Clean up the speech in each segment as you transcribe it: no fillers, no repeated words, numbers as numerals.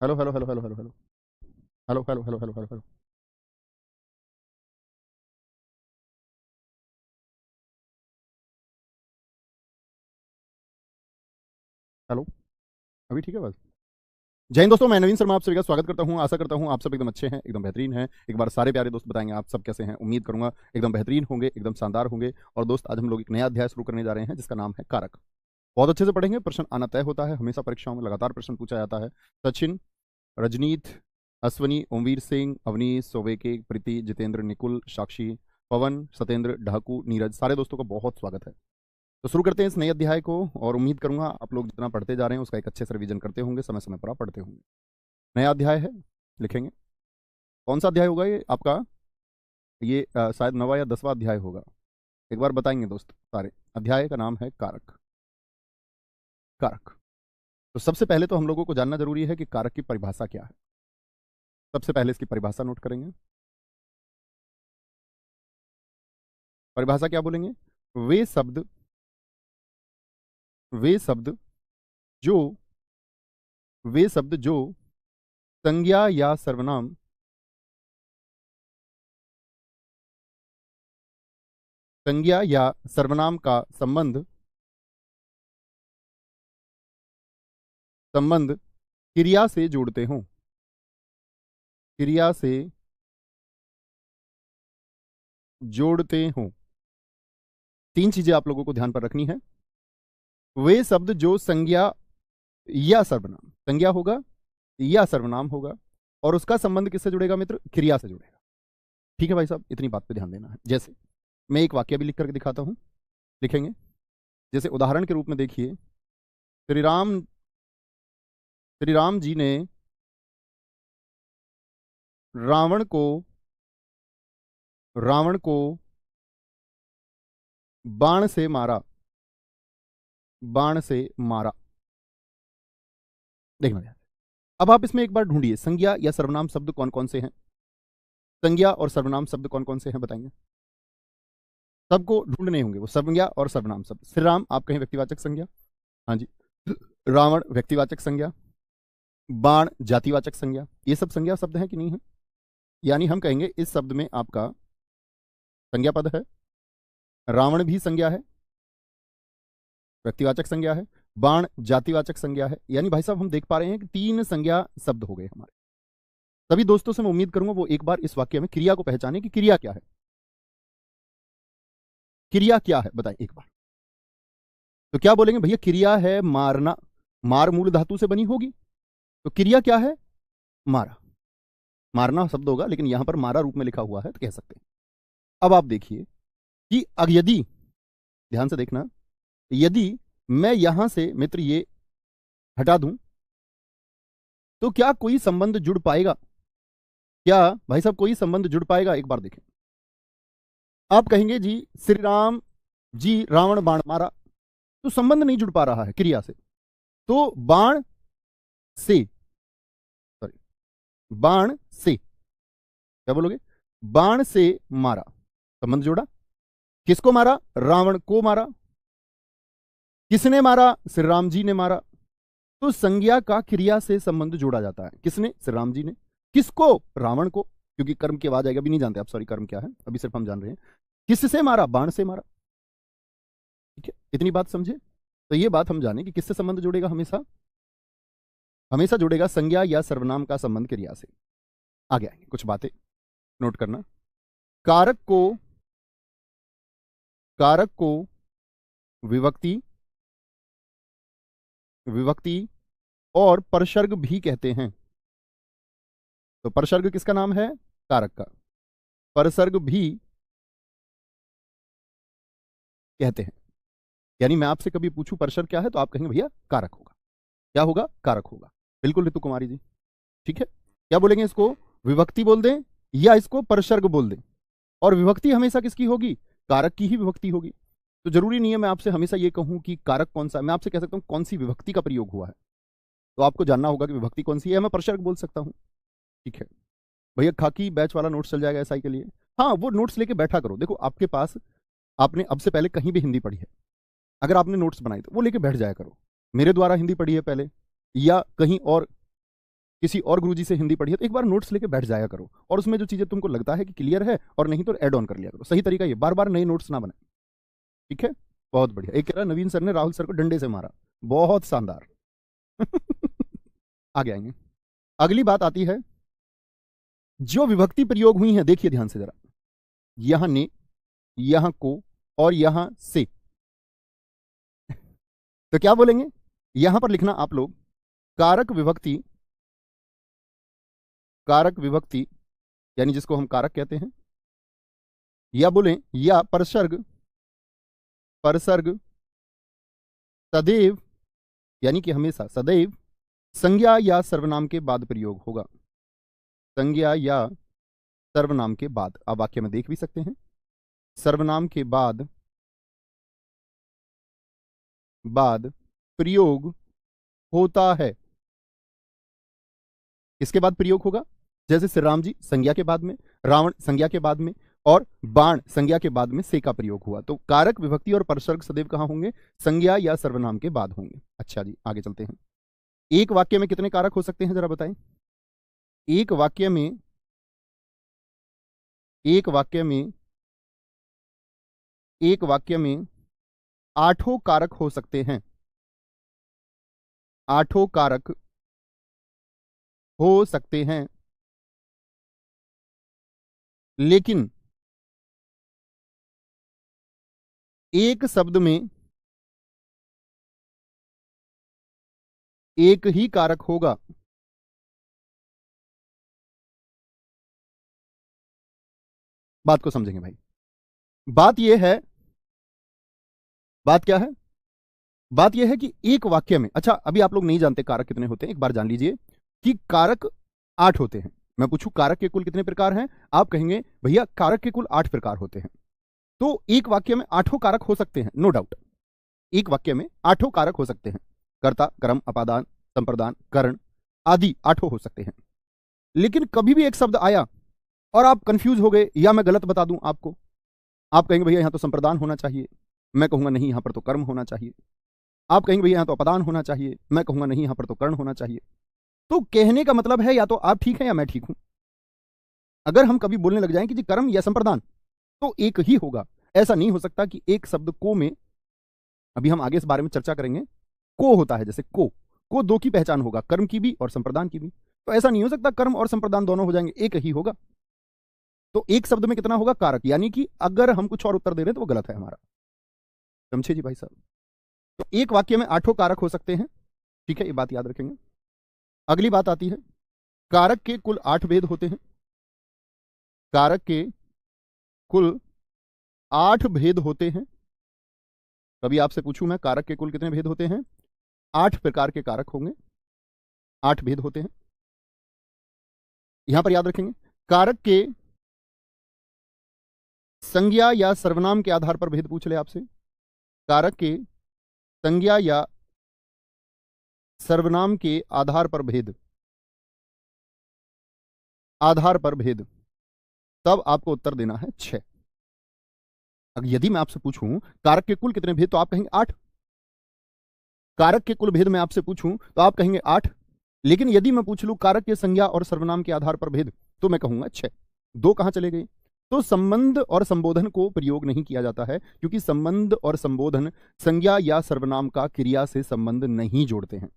Hello hello hello hello hello hello hello hello hello hello hello hello hello. अभी ठीक है बस। जय हिंद दोस्तों, मैं नवीन शर्मा आप सभी का स्वागत करता हूं। आशा करता हूं आप सब एकदम अच्छे हैं, एकदम बेहतरीन हैं। एक बार सारे प्यारे दोस्त बताएंगे आप सब कैसे हैं। उम्मीद करूंगा एकदम बेहतरीन होंगे, एकदम शानदार होंगे। और दोस्त, आज हम लोग एक नया अध्याय शुरू करने जा रहे हैं जिसका नाम है कारक। बहुत अच्छे से पढ़ेंगे, प्रश्न आना तय होता है। हमेशा परीक्षाओं में लगातार प्रश्न पूछा जाता है। सचिन, रजनीत, अश्वनी, ओमवीर सिंह, अवनीश, सोवेके, प्रीति, जितेंद्र, निकुल, साक्षी, पवन, सत्येंद्र, ढाकू, नीरज, सारे दोस्तों का बहुत स्वागत है। तो शुरू करते हैं इस नए अध्याय को। और उम्मीद करूंगा आप लोग जितना पढ़ते जा रहे हैं उसका एक अच्छे से रिवीजन करते होंगे, समय समय पर आप पढ़ते होंगे। नया अध्याय है, लिखेंगे। कौन सा अध्याय होगा ये आपका? ये शायद 9वां या 10वां अध्याय होगा। एक बार बताएंगे दोस्त सारे। अध्याय का नाम है कारक। कारक। तो सबसे पहले तो हम लोगों को जानना जरूरी है कि कारक की परिभाषा क्या है। सबसे पहले इसकी परिभाषा नोट करेंगे। परिभाषा क्या बोलेंगे? वे शब्द वे शब्द जो वे शब्द जो संज्ञा या सर्वनाम संज्ञा या सर्वनाम का संबंध क्रिया से जोड़ते हों। क्रिया से जोड़ते हों। तीन चीजें आप लोगों को ध्यान पर रखनी है। वे शब्द जो संज्ञा या सर्वनाम, संज्ञा होगा या सर्वनाम होगा, और उसका संबंध किससे जुड़ेगा मित्र? क्रिया से जुड़ेगा। ठीक है भाई साहब, इतनी बात पे ध्यान देना है। जैसे मैं एक वाक्य भी लिख करके दिखाता हूं, लिखेंगे। जैसे उदाहरण के रूप में देखिए, श्री राम श्री राम जी ने रावण को रावण को बाण से मारा। बाण से मारा। देखना ध्यान। अब आप इसमें एक बार ढूंढिए, संज्ञा या सर्वनाम शब्द कौन कौन से हैं। संज्ञा और सर्वनाम शब्द कौन कौन से हैं बताएंगे? सबको ढूंढने होंगे वो संज्ञा और सर्वनाम शब्द। श्री राम आप कहें व्यक्तिवाचक संज्ञा, हाँ जी। रावण व्यक्तिवाचक संज्ञा। बाण जातिवाचक संज्ञा। ये सब संज्ञा शब्द हैं कि नहीं है? यानी हम कहेंगे इस शब्द में आपका संज्ञा पद है, रावण भी संज्ञा है, व्यक्तिवाचक संज्ञा है, बाण जातिवाचक संज्ञा है। यानी भाई साहब हम देख पा रहे हैं कि तीन संज्ञा शब्द हो गए हमारे। सभी दोस्तों से मैं उम्मीद करूंगा वो एक बार इस वाक्य में क्रिया को पहचाने कि क्रिया क्या है। क्रिया क्या है बताएं एक बार। तो क्या बोलेंगे भैया? क्रिया है मारना। मार मूल धातु से बनी होगी, तो क्रिया क्या है? मारा। मारना शब्द होगा, लेकिन यहां पर मारा रूप में लिखा हुआ है तो कह सकते हैं। अब आप देखिए कि यदि, ध्यान से देखना, यदि मैं यहां से मित्र ये हटा दूं तो क्या कोई संबंध जुड़ पाएगा? क्या भाई साहब कोई संबंध जुड़ पाएगा? एक बार देखें। आप कहेंगे जी श्री राम जी रावण बाण मारा, तो संबंध नहीं जुड़ पा रहा है क्रिया से। तो बाण से, सॉरी, बाण से, क्या बोलोगे? बाण से मारा, संबंध जोड़ा। किसको मारा? रावण को मारा। किसने मारा? श्री राम जी ने मारा। तो संज्ञा का क्रिया से संबंध जोड़ा जाता है। किसने? श्री राम जी ने। किसको? रावण को, क्योंकि कर्म की आवाज आएगा। अभी नहीं जानते आप, सॉरी, कर्म क्या है, अभी सिर्फ हम जान रहे हैं। किससे मारा? बाण से मारा। ठीक है, इतनी बात समझे? तो ये बात हम जाने कि किससे संबंध जुड़ेगा हमेशा? हमेशा जुड़ेगा संज्ञा या सर्वनाम का संबंध क्रिया से। आगे आएंगे कुछ बातें नोट करना। कारक को कारक को विभक्ति विभक्ति और परसर्ग भी कहते हैं। तो परसर्ग किसका नाम है? कारक का। परसर्ग भी कहते हैं। यानी मैं आपसे कभी पूछूं परसर्ग क्या है, तो आप कहेंगे भैया कारक होगा। क्या होगा? कारक होगा। बिल्कुल ऋतु कुमारी जी, ठीक है। क्या बोलेंगे इसको? विभक्ति बोल दें या इसको परसर्ग बोल दें? और विभक्ति हमेशा किसकी होगी? कारक की ही विभक्ति होगी। तो जरूरी नहीं है मैं आपसे हमेशा ये कहूं कि कारक कौन सा। मैं आपसे कह सकता हूं कौन सी विभक्ति का प्रयोग हुआ है, तो आपको जानना होगा कि विभक्ति कौन सी है। मैं परसर्ग बोल सकता हूं, ठीक है। भैया खाकी बैच वाला नोट्स चल जाएगा एसआई के लिए। हाँ, वो नोट्स लेके बैठा करो। देखो आपके पास, आपने अब से पहले कहीं भी हिंदी पढ़ी है, अगर आपने नोट्स बनाई तो वो लेके बैठ जाया करो। मेरे द्वारा हिंदी पढ़ी है पहले, या कहीं और किसी और गुरुजी से हिंदी पढ़ी है तो एक बार नोट्स लेके बैठ जाया करो, और उसमें जो चीजें तुमको लगता है कि क्लियर है और नहीं तो ऐड ऑन कर लिया करो। सही तरीका ये, बार बार नए नोट्स ना बनाए, ठीक है। बहुत बढ़िया। एक कह रहा नवीन सर ने राहुल सर को डंडे से मारा, बहुत शानदार। आगे आएंगे। अगली बात आती है जो विभक्ति प्रयोग हुई है, देखिए ध्यान से जरा, यहां ने, यहां को और यहां से। तो क्या बोलेंगे, यहां पर लिखना आप लोग कारक विभक्ति, कारक विभक्ति यानी जिसको हम कारक कहते हैं, या बोलें या परसर्ग, परसर्ग सदैव यानी कि हमेशा, सदैव संज्ञा या सर्वनाम के बाद प्रयोग होगा, संज्ञा या सर्वनाम के बाद। आप वाक्य में देख भी सकते हैं, सर्वनाम के बाद प्रयोग होता है। इसके बाद प्रयोग होगा, जैसे श्री राम जी संज्ञा के बाद में, रावण संज्ञा के बाद में, और बाण संज्ञा के बाद में से का प्रयोग हुआ। तो कारक विभक्ति और परसर्ग सदैव कहां होंगे, संज्ञा या सर्वनाम के बाद होंगे। अच्छा जी, आगे चलते हैं। एक वाक्य में कितने कारक हो सकते हैं जरा बताएं। एक वाक्य में, एक वाक्य में, एक वाक्य में 8 कारक हो सकते हैं, 8 कारक हो सकते हैं, लेकिन एक शब्द में एक ही कारक होगा। बात को समझेंगे भाई। बात यह है, बात क्या है, बात यह है कि एक वाक्य में, अच्छा अभी आप लोग नहीं जानते कारक कितने होते हैं, एक बार जान लीजिए कि कारक 8 होते हैं। मैं पूछूं कारक के कुल कितने प्रकार हैं, आप कहेंगे भैया कारक के कुल 8 प्रकार होते हैं। तो एक वाक्य में 8 कारक हो सकते हैं, नो डाउट। एक वाक्य में 8 कारक हो सकते हैं, कर्ता, कर्म, अपादान, संप्रदान, कर्ण आदि 8 हो सकते हैं। लेकिन कभी भी एक शब्द आया और आप कंफ्यूज हो गए, या मैं गलत बता दूं आपको, आप कहेंगे भैया यहां तो संप्रदान होना चाहिए, मैं कहूंगा नहीं यहां पर तो कर्म होना चाहिए। आप कहेंगे भैया यहां तो अपदान होना चाहिए, मैं कहूंगा नहीं यहां पर तो कर्ण होना चाहिए। तो कहने का मतलब है या तो आप ठीक हैं या मैं ठीक हूं। अगर हम कभी बोलने लग जाएं कि जी कर्म या संप्रदान, तो एक ही होगा। ऐसा नहीं हो सकता कि एक शब्द को में, अभी हम आगे इस बारे में चर्चा करेंगे, को होता है, जैसे को 2 की पहचान होगा, कर्म की भी और संप्रदान की भी। तो ऐसा नहीं हो सकता कर्म और संप्रदान दोनों हो जाएंगे, एक ही होगा। तो एक शब्द में कितना होगा, कारक, यानी कि अगर हम कुछ और उत्तर दे रहे हैं तो वो गलत है हमारा। समझे जी भाई साहब। तो एक वाक्य में 8 कारक हो सकते हैं, ठीक है, ये बात याद रखेंगे। अगली बात आती है, कारक के कुल 8 भेद होते हैं, कारक के कुल 8 भेद होते हैं। कभी आपसे पूछूं मैं कारक के कुल कितने भेद होते हैं, 8 प्रकार के कारक होंगे, 8 भेद होते हैं। यहां पर याद रखेंगे, कारक के संज्ञा या सर्वनाम के आधार पर भेद पूछ ले आपसे, कारक के संज्ञा या सर्वनाम के आधार पर भेद, आधार पर भेद, तब आपको उत्तर देना है 6। अगर यदि मैं आपसे पूछूं कारक के कुल कितने भेद, तो आप कहेंगे 8। कारक के कुल भेद में आपसे पूछूं तो आप कहेंगे 8। लेकिन यदि मैं पूछ लूं कारक के संज्ञा और सर्वनाम के आधार पर भेद, तो मैं कहूंगा 6। 2 कहां चले गए। तो संबंध और संबोधन को प्रयोग नहीं किया जाता है, क्योंकि संबंध और संबोधन संज्ञा या सर्वनाम का क्रिया से संबंध नहीं जोड़ते हैं।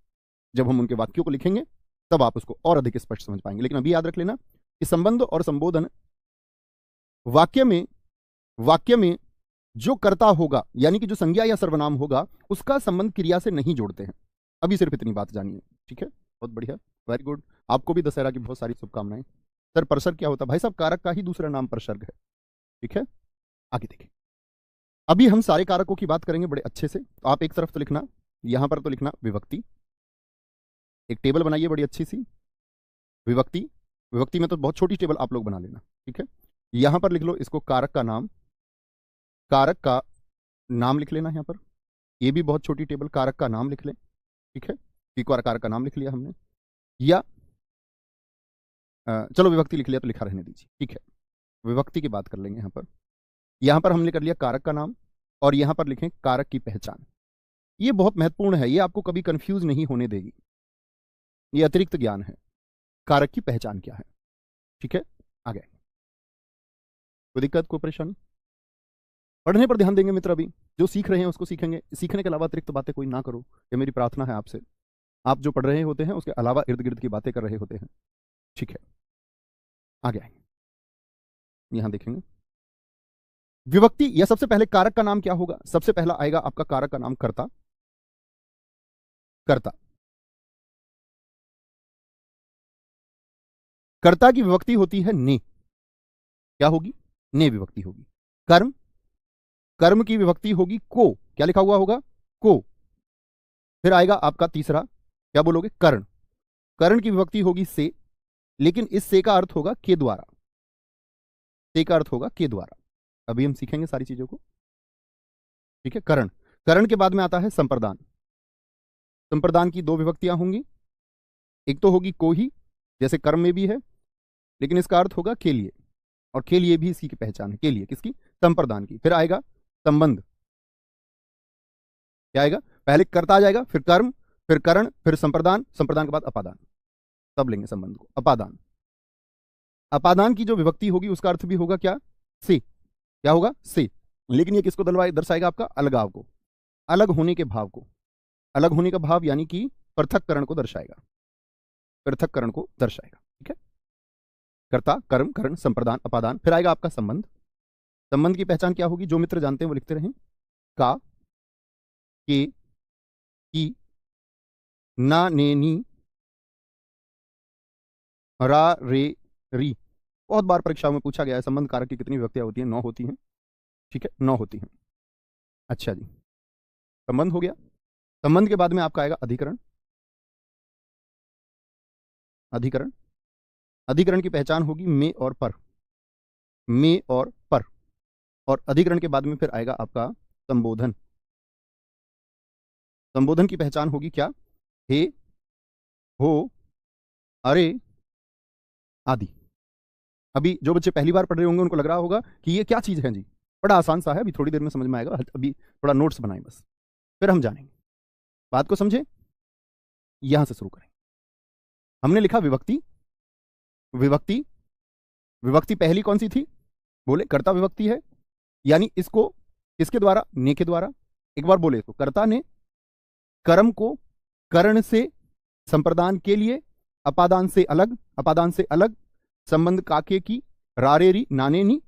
जब हम उनके वाक्यों को लिखेंगे तब आप उसको और अधिक स्पष्ट समझ पाएंगे। लेकिन अभी याद रख लेना कि संबंध और संबोधन वाक्य में जो कर्ता होगा, यानी कि जो संज्ञा या सर्वनाम होगा, उसका संबंध क्रिया से नहीं जोड़ते हैं। अभी सिर्फ इतनी बात जानिए, ठीक है, बहुत बढ़िया, वेरी गुड। आपको भी दशहरा की बहुत सारी शुभकामनाएं। सर परसर्ग क्या होता है, भाई साहब कारक का ही दूसरा नाम परसर्ग है, ठीक है। आगे देखिए, अभी हम सारे कारकों की बात करेंगे बड़े अच्छे से। तो आप एक तरफ तो लिखना, यहां पर तो लिखना विभक्ति, एक टेबल बनाइए बड़ी अच्छी सी, विभक्ति। विभक्ति में तो बहुत छोटी टेबल आप लोग बना लेना, ठीक है। यहां पर लिख लो इसको कारक का नाम, कारक का नाम लिख लेना यहां पर। ये भी बहुत छोटी टेबल, कारक का नाम लिख लें, ठीक है। एक बार कारक का नाम लिख लिया हमने, या चलो विभक्ति लिख लिया तो लिखा रहने दीजिए, ठीक है। विभक्ति की बात कर लेंगे यहां पर। यहां पर हमने कर लिया कारक का नाम, और यहां पर लिखें कारक की पहचान। ये बहुत महत्वपूर्ण है, ये आपको कभी कंफ्यूज नहीं होने देगी, ये अतिरिक्त ज्ञान है। कारक की पहचान क्या है। ठीक है, आगे कोई दिक्कत, कोई परेशानी? पढ़ने पर ध्यान देंगे मित्र, अभी जो सीख रहे हैं उसको सीखेंगे, सीखने के अलावा अतिरिक्त बातें कोई ना करो, ये मेरी प्रार्थना है आपसे। आप जो पढ़ रहे होते हैं उसके अलावा इर्द गिर्द की बातें कर रहे होते हैं। ठीक है, आगे आएंगे, यहां देखेंगे विभक्ति, या सबसे पहले कारक का नाम क्या होगा? सबसे पहला आएगा आपका कारक का नाम कर्ता। कर्ता, कर्ता की विभक्ति होती है ने। क्या होगी? ने विभक्ति होगी। कर्म, कर्म की विभक्ति होगी को। क्या लिखा हुआ होगा? को। फिर आएगा आपका तीसरा, क्या बोलोगे? कर्ण। कर्ण की विभक्ति होगी से, लेकिन इस से का अर्थ होगा के द्वारा। से का अर्थ होगा के द्वारा। अभी हम सीखेंगे सारी चीजों को। ठीक है, कर्ण। कर्ण के बाद में आता है संप्रदान। संप्रदान की दो विभक्तियां होंगी, एक तो होगी को ही, जैसे कर्म में भी है, लेकिन इसका अर्थ होगा के लिए, और के लिए भी इसी की पहचान है। के लिए किसकी? संप्रदान की। फिर आएगा संबंध। क्या आएगा? पहले कर्ता आ जाएगा, फिर कर्म, फिर कर्ण, फिर संप्रदान, संप्रदान के बाद अपादान। तब लेंगे संबंध को। अपादान, अपादान की जो विभक्ति होगी उसका अर्थ भी होगा क्या? से। क्या होगा? से। लेकिन ये किसको दर्शाएगा? आपका अलगाव को, अलग होने के भाव को। अलग होने का भाव यानी कि पृथक्करण को दर्शाएगा, पृथक्करण को दर्शाएगा। ठीक है, कर्ता, कर्म, कर्ण, संप्रदान, अपादान। फिर आएगा आपका संबंध। संबंध की पहचान क्या होगी? जो मित्र जानते हैं वो लिखते रहें। का, के, की, ना, ने, नी, रा, रे, री। बहुत बार परीक्षाओं में पूछा गया है संबंध कारक की कितनी विभक्तियां होती हैं? 9 होती हैं। ठीक है, 9 होती हैं। अच्छा जी, संबंध हो गया। संबंध के बाद में आपका आएगा अधिकरण। अधिकरण, अधिकरण की पहचान होगी में और पर। में और पर। और अधिकरण के बाद में फिर आएगा आपका संबोधन। संबोधन की पहचान होगी क्या? हे, हो, अरे आदि। अभी जो बच्चे पहली बार पढ़ रहे होंगे उनको लग रहा होगा कि ये क्या चीज है जी, बड़ा आसान सा है, अभी थोड़ी देर में समझ में आएगा। अभी थोड़ा नोट्स बनाएं बस, फिर हम जानेंगे। बात को समझे, यहां से शुरू करें। हमने लिखा विभक्ति। विभक्ति, विभक्ति पहली कौन सी थी? बोले कर्ता विभक्ति है, यानी इसको किसके द्वारा? ने के द्वारा। एक बार बोले तो कर्ता ने कर्म को कर्ण से संप्रदान के लिए, अपादान से अलग, अपादान से अलग, संबंध काके की, रारेरी, नाने नी,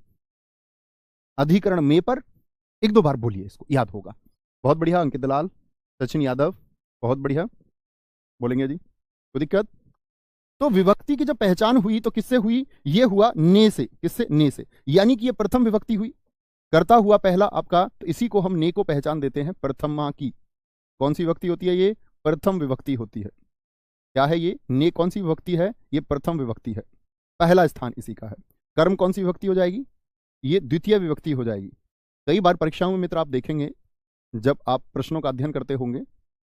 अधिकरण में पर। एक दो बार बोलिए, इसको याद होगा। बहुत बढ़िया अंकित दलाल, सचिन यादव, बहुत बढ़िया बोलेंगे जी, कोई दिक्कत? तो विभक्ति की जब पहचान हुई तो किससे हुई? ये हुआ ने से। किससे? ने से, यानी कि ये प्रथम विभक्ति हुई। कर्ता हुआ पहला आपका, तो इसी को हम ने को पहचान देते हैं प्रथमा की। कौन सी विभक्ति होती है ये? प्रथम विभक्ति होती है। क्या है ये? ने कौन सी विभक्ति है? ये प्रथम विभक्ति है, पहला स्थान इसी का है। कर्म कौन सी विभक्ति हो जाएगी? ये द्वितीय विभक्ति हो जाएगी। कई बार परीक्षाओं में मित्र आप देखेंगे, जब आप प्रश्नों का अध्ययन करते होंगे,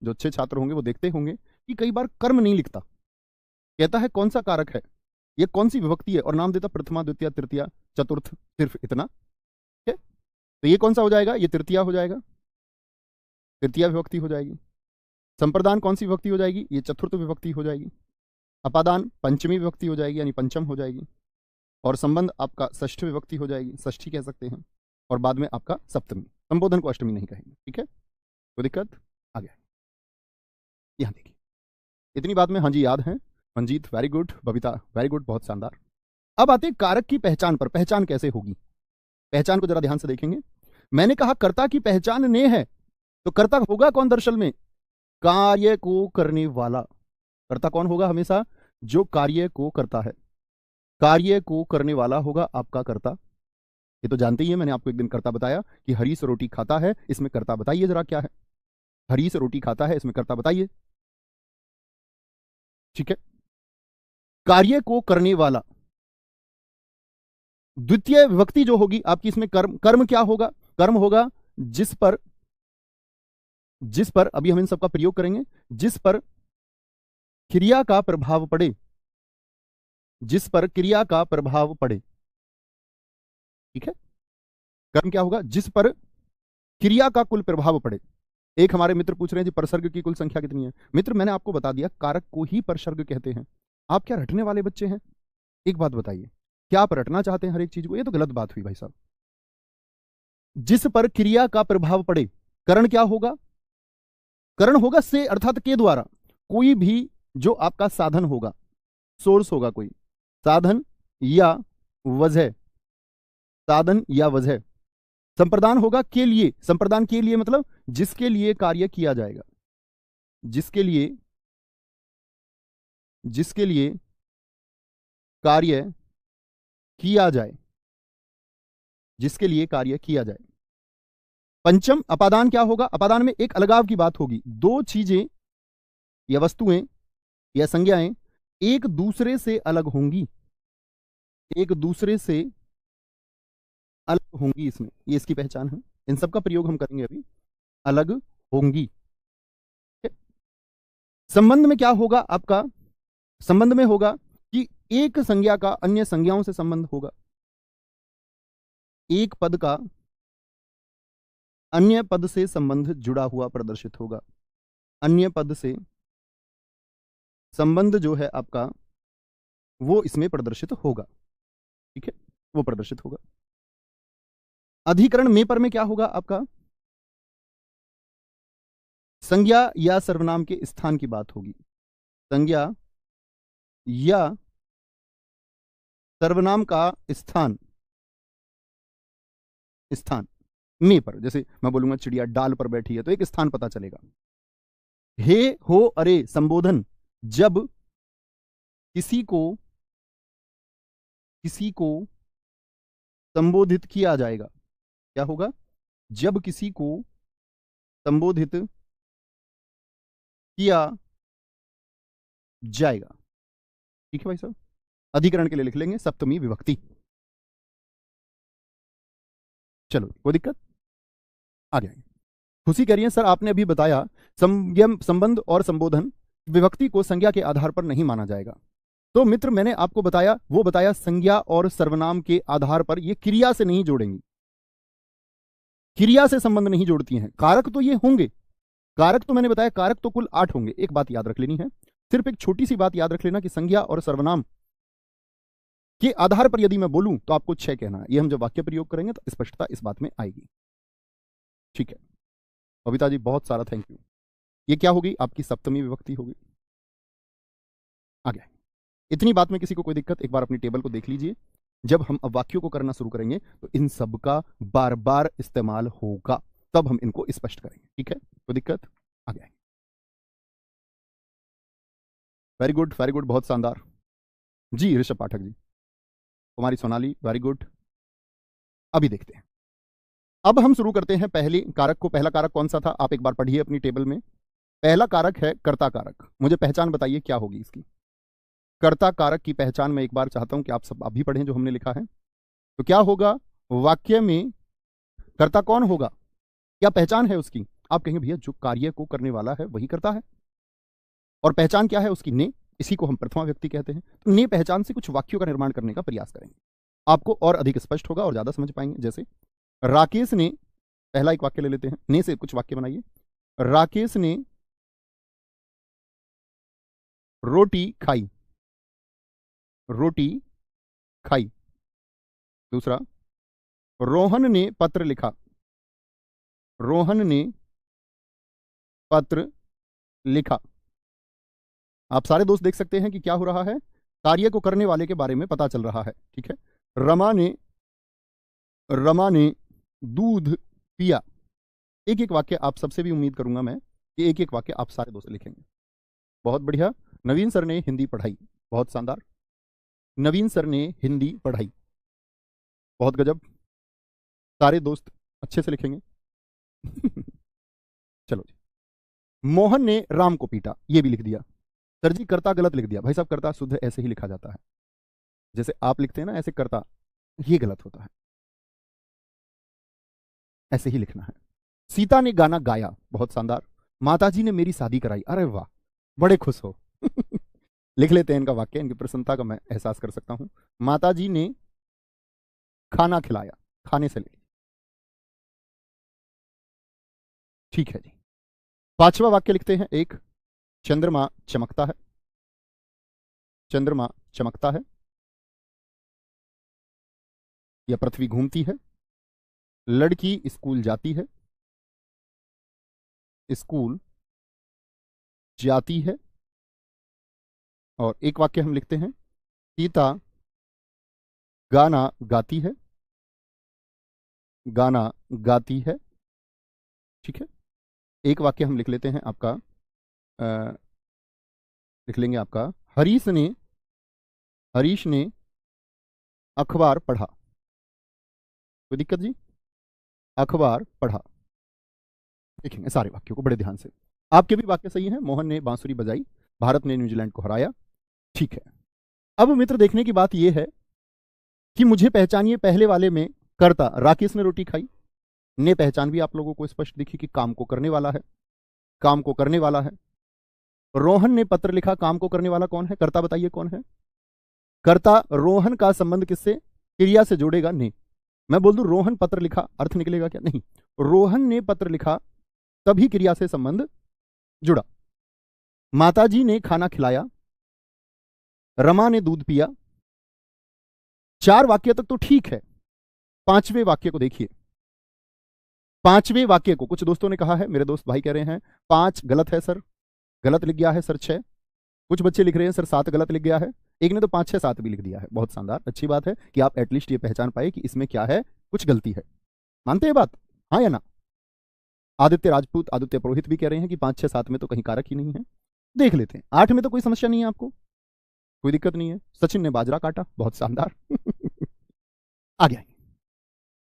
जो अच्छे छात्र होंगे वो देखते होंगे कि कई बार कर्म नहीं लिखता, कहता है कौन सा कारक है, ये कौन सी विभक्ति है, और नाम देता प्रथमा, द्वितीय, तृतीया, चतुर्थ, सिर्फ इतना। ठीक है, तो ये कौन सा हो जाएगा? ये तृतीया हो जाएगा, तृतीया विभक्ति हो जाएगी। संप्रदान कौन सी विभक्ति हो जाएगी? ये चतुर्थ विभक्ति हो जाएगी। अपादान पंचमी विभक्ति हो जाएगी, यानी पंचम हो जाएगी। और संबंध आपका षष्ठ विभक्ति हो जाएगी, षष्ठी कह सकते हैं। और बाद में आपका सप्तमी। संबोधन को अष्टमी नहीं कहेंगे। ठीक है, कोई दिक्कत? आ गया, यहां देखिए इतनी बात में हाँ जी याद है। Manjeet very good, Babita very good, बहुत शानदार। अब आते कारक की पहचान पर। पहचान कैसे होगी? पहचान को जरा ध्यान से देखेंगे। मैंने कहा कर्ता की पहचान ने है, तो कर्ता होगा कौन दरअसल में? कार्य को करने वाला। कर्ता कौन होगा? हमेशा जो कार्य को करता है, कार्य को करने वाला होगा आपका कर्ता। ये तो जानते ही है, मैंने आपको एक दिन कर्ता बताया कि हरी से रोटी खाता है, इसमें कर्ता बताइए जरा क्या है। हरी से रोटी खाता है, इसमें कर्ता बताइए। ठीक है, कार्य को करने वाला। द्वितीय विभक्ति जो होगी आपकी इसमें कर्म। कर्म क्या होगा? कर्म होगा जिस पर, जिस पर, अभी हम इन सबका प्रयोग करेंगे, जिस पर क्रिया का प्रभाव पड़े, जिस पर क्रिया का प्रभाव पड़े। ठीक है, कर्म क्या होगा? जिस पर क्रिया का कुल प्रभाव पड़े। एक हमारे मित्र पूछ रहे हैं जी परसर्ग की कुल संख्या कितनी है? मित्र मैंने आपको बता दिया, कारक को ही परसर्ग कहते हैं। आप क्या रटने वाले बच्चे हैं? एक बात बताइए, क्या आप रटना चाहते हैं हर एक चीज को? ये तो गलत बात हुई भाई साहब। जिस पर क्रिया का प्रभाव पड़े, करण क्या होगा? करण होगा से अर्थात के द्वारा। कोई भी जो आपका साधन होगा, सोर्स होगा, कोई साधन या वजह, साधन या वजह, संप्रदान होगा के लिए। संप्रदान के लिए मतलब जिसके लिए कार्य किया जाएगा, जिसके लिए कार्य किया जाए, जिसके लिए कार्य किया जाए। पंचम अपादान क्या होगा? अपादान में एक अलगाव की बात होगी। दो चीजें या वस्तुएं या संज्ञाएं एक दूसरे से अलग होंगी, एक दूसरे से अलग होंगी, इसमें ये इसकी पहचान है। इन सब का प्रयोग हम करेंगे अभी। अलग होंगी। संबंध में क्या होगा आपका? संबंध में होगा कि एक संज्ञा का अन्य संज्ञाओं से संबंध होगा, एक पद का अन्य पद से संबंध जुड़ा हुआ प्रदर्शित होगा। अन्य पद से संबंध जो है आपका वो इसमें प्रदर्शित होगा, ठीक है, वो प्रदर्शित होगा। अधिकरण में पर में क्या होगा आपका? संज्ञा या सर्वनाम के स्थान की बात होगी। संज्ञा या सर्वनाम का स्थान, स्थान में पर, जैसे मैं बोलूंगा चिड़िया डाल पर बैठी है तो एक स्थान पता चलेगा। हे हो अरे संबोधन जब किसी को संबोधित किया जाएगा, क्या होगा? जब किसी को संबोधित किया जाएगा, ठीक है भाई साहब। अधिकरण के लिए लिख लेंगे सप्तमी विभक्ति। चलो कोई दिक्कत? आ गया। खुशी कह रही है सर आपने अभी बताया संयम संबंध और संबोधन विभक्ति को संज्ञा के आधार पर नहीं माना जाएगा। तो मित्र मैंने आपको बताया, वो बताया संज्ञा और सर्वनाम के आधार पर ये क्रिया से नहीं जोड़ेंगी, क्रिया से संबंध नहीं जोड़ती हैं। कारक तो ये होंगे, कारक तो मैंने बताया, कारक तो कुल 8 होंगे। एक बात याद रख लेनी है, सिर्फ एक छोटी सी बात याद रख लेना कि संज्ञा और सर्वनाम के आधार पर यदि मैं बोलूं तो आपको 6 कहना है। ये हम जब वाक्य प्रयोग करेंगे तो स्पष्टता इस बात में आएगी, ठीक है। बबीता जी बहुत सारा थैंक यू। ये क्या होगी? आपकी सप्तमी विभक्ति होगी। आ गया। इतनी बात में किसी को कोई दिक्कत? एक बार अपनी टेबल को देख लीजिए। जब हम अब वाक्यों को करना शुरू करेंगे तो इन सब का बार बार इस्तेमाल होगा, तब हम इनको स्पष्ट करेंगे, ठीक है। कोई दिक्कत? आ गया। वेरी गुड, वेरी गुड, बहुत शानदार जी। ऋषभ पाठक जी, कुमारी सोनाली, वेरी गुड। अभी देखते हैं, अब हम शुरू करते हैं पहले कारक को। पहला कारक कौन सा था? आप एक बार पढ़िए अपनी टेबल में। पहला कारक है कर्ता कारक। मुझे पहचान बताइए क्या होगी इसकी। कर्ता कारक की पहचान मैं एक बार चाहता हूं कि आप सब अभी पढ़ें जो हमने लिखा है। तो क्या होगा वाक्य में? कर्ता कौन होगा? क्या पहचान है उसकी? आप कहेंगे भैया जो कार्य को करने वाला है वही करता है, और पहचान क्या है उसकी? ने। इसी को हम प्रथमा व्यक्ति कहते हैं। तो ने पहचान से कुछ वाक्यों का निर्माण करने का प्रयास करेंगे, आपको और अधिक स्पष्ट होगा और ज्यादा समझ पाएंगे। जैसे राकेश ने, पहला एक वाक्य ले लेते हैं, ने से कुछ वाक्य बनाइए। राकेश ने रोटी खाई, रोटी खाई। दूसरा, रोहन ने पत्र लिखा, रोहन ने पत्र लिखा। आप सारे दोस्त देख सकते हैं कि क्या हो रहा है, कार्य को करने वाले के बारे में पता चल रहा है, ठीक है। रमा ने दूध पिया। एक एक वाक्य आप सबसे भी उम्मीद करूंगा मैं कि एक एक वाक्य आप सारे दोस्त लिखेंगे। बहुत बढ़िया। नवीन सर ने हिंदी पढ़ाई, बहुत शानदार। नवीन सर ने हिंदी पढ़ाई, बहुत गजब। सारे दोस्त अच्छे से लिखेंगे। चलो जी। मोहन ने राम को पीटा, ये भी लिख दिया। सर जी कर्ता गलत लिख दिया। भाई साहब कर्ता शुद्ध ऐसे ही लिखा जाता है, जैसे आप लिखते हैं ना ऐसे कर्ता, ये गलत होता है, ऐसे ही लिखना है। सीता ने गाना गाया, बहुत शानदार। माताजी ने मेरी शादी कराई, अरे वाह, बड़े खुश हो। लिख लेते हैं इनका वाक्य, इनकी प्रसन्नता का मैं एहसास कर सकता हूं। माताजी ने खाना खिलाया, खाने से ले, ठीक है जी। पांचवा वाक्य लिखते हैं, एक, चंद्रमा चमकता है, चंद्रमा चमकता है या पृथ्वी घूमती है, लड़की स्कूल जाती है, स्कूल जाती है, और एक वाक्य हम लिखते हैं, सीता गाना गाती है, गाना गाती है। ठीक है, एक वाक्य हम लिख लेते हैं आपका, लिख लेंगे आपका, हरीश ने अखबार पढ़ा। कोई दिक्कत जी? अखबार पढ़ा। देखेंगे सारे वाक्यों को बड़े ध्यान से। आपके भी वाक्य सही हैं। मोहन ने बांसुरी बजाई, भारत ने न्यूजीलैंड को हराया। ठीक है, अब मित्र देखने की बात यह है कि मुझे पहचानिए, पहले वाले में कर्ता राकेश ने रोटी खाई, ने पहचान भी आप लोगों को स्पष्ट दिखी कि काम को करने वाला है, काम को करने वाला है। रोहन ने पत्र लिखा, काम को करने वाला कौन है? कर्ता बताइए कौन है कर्ता? रोहन का संबंध किससे? क्रिया से जोड़ेगा ने। मैं बोल दूं रोहन पत्र लिखा, अर्थ निकलेगा क्या? नहीं, रोहन ने पत्र लिखा तभी क्रिया से संबंध जुड़ा। माताजी ने खाना खिलाया, रमा ने दूध पिया। 4 वाक्य तक तो ठीक है। 5वें वाक्य को देखिए। 5वें वाक्य को कुछ दोस्तों ने कहा है, मेरे दोस्त भाई कह रहे हैं 5 गलत है सर, गलत लिख गया है सर 6। कुछ बच्चे लिख रहे हैं सर 7 गलत लिख गया है। एक ने तो 5 6 7 भी लिख दिया है। बहुत शानदार, अच्छी बात है कि आप एटलीस्ट ये पहचान पाए कि इसमें क्या है, कुछ गलती है। मानते हैं बात? हाँ या ना? आदित्य राजपूत, आदित्य पुरोहित भी कह रहे हैं कि 5 6 7 में तो कहीं कारक ही नहीं है। देख लेते हैं। 8 में तो कोई समस्या नहीं है आपको, कोई दिक्कत नहीं है। सचिन ने बाजरा काटा, बहुत शानदार। आगे आएंगे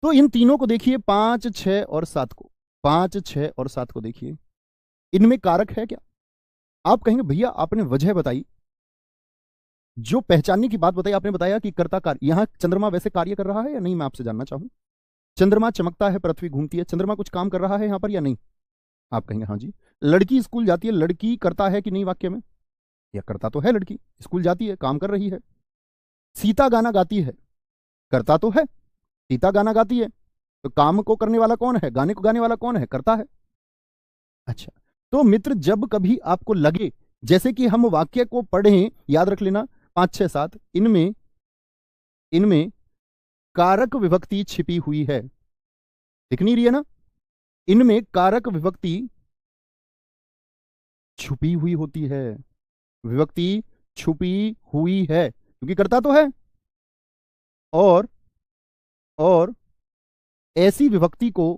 तो इन तीनों को देखिए, 5 6 और 7 को, 5 6 और 7 को देखिए, इनमें कारक है क्या? आप कहेंगे भैया आपने वजह बताई, जो पहचानने की बात बताई आपने, बताया कि कर्ता कार्य। यहां चंद्रमा वैसे कार्य कर रहा है या नहीं, मैं आपसे जानना चाहूं। चंद्रमा चमकता है, पृथ्वी घूमती है, चंद्रमा कुछ काम कर रहा है यहां पर या नहीं? आप कहेंगे हाँ जी। लड़की स्कूल जाती है, लड़की करता है कि नहीं वाक्य में? या करता तो है, लड़की स्कूल जाती है, काम कर रही है। सीता गाना गाती है, करता तो है, सीता गाना गाती है, तो काम को करने वाला कौन है? गाने को गाने वाला कौन है? करता है। अच्छा, तो मित्र जब कभी आपको लगे जैसे कि हम वाक्य को पढ़ें, याद रख लेना 5 6 7, इनमें कारक विभक्ति छिपी हुई है, दिख नहीं रही है ना? इनमें कारक विभक्ति छुपी हुई होती है, विभक्ति छुपी हुई है, क्योंकि करता तो है। और ऐसी विभक्ति को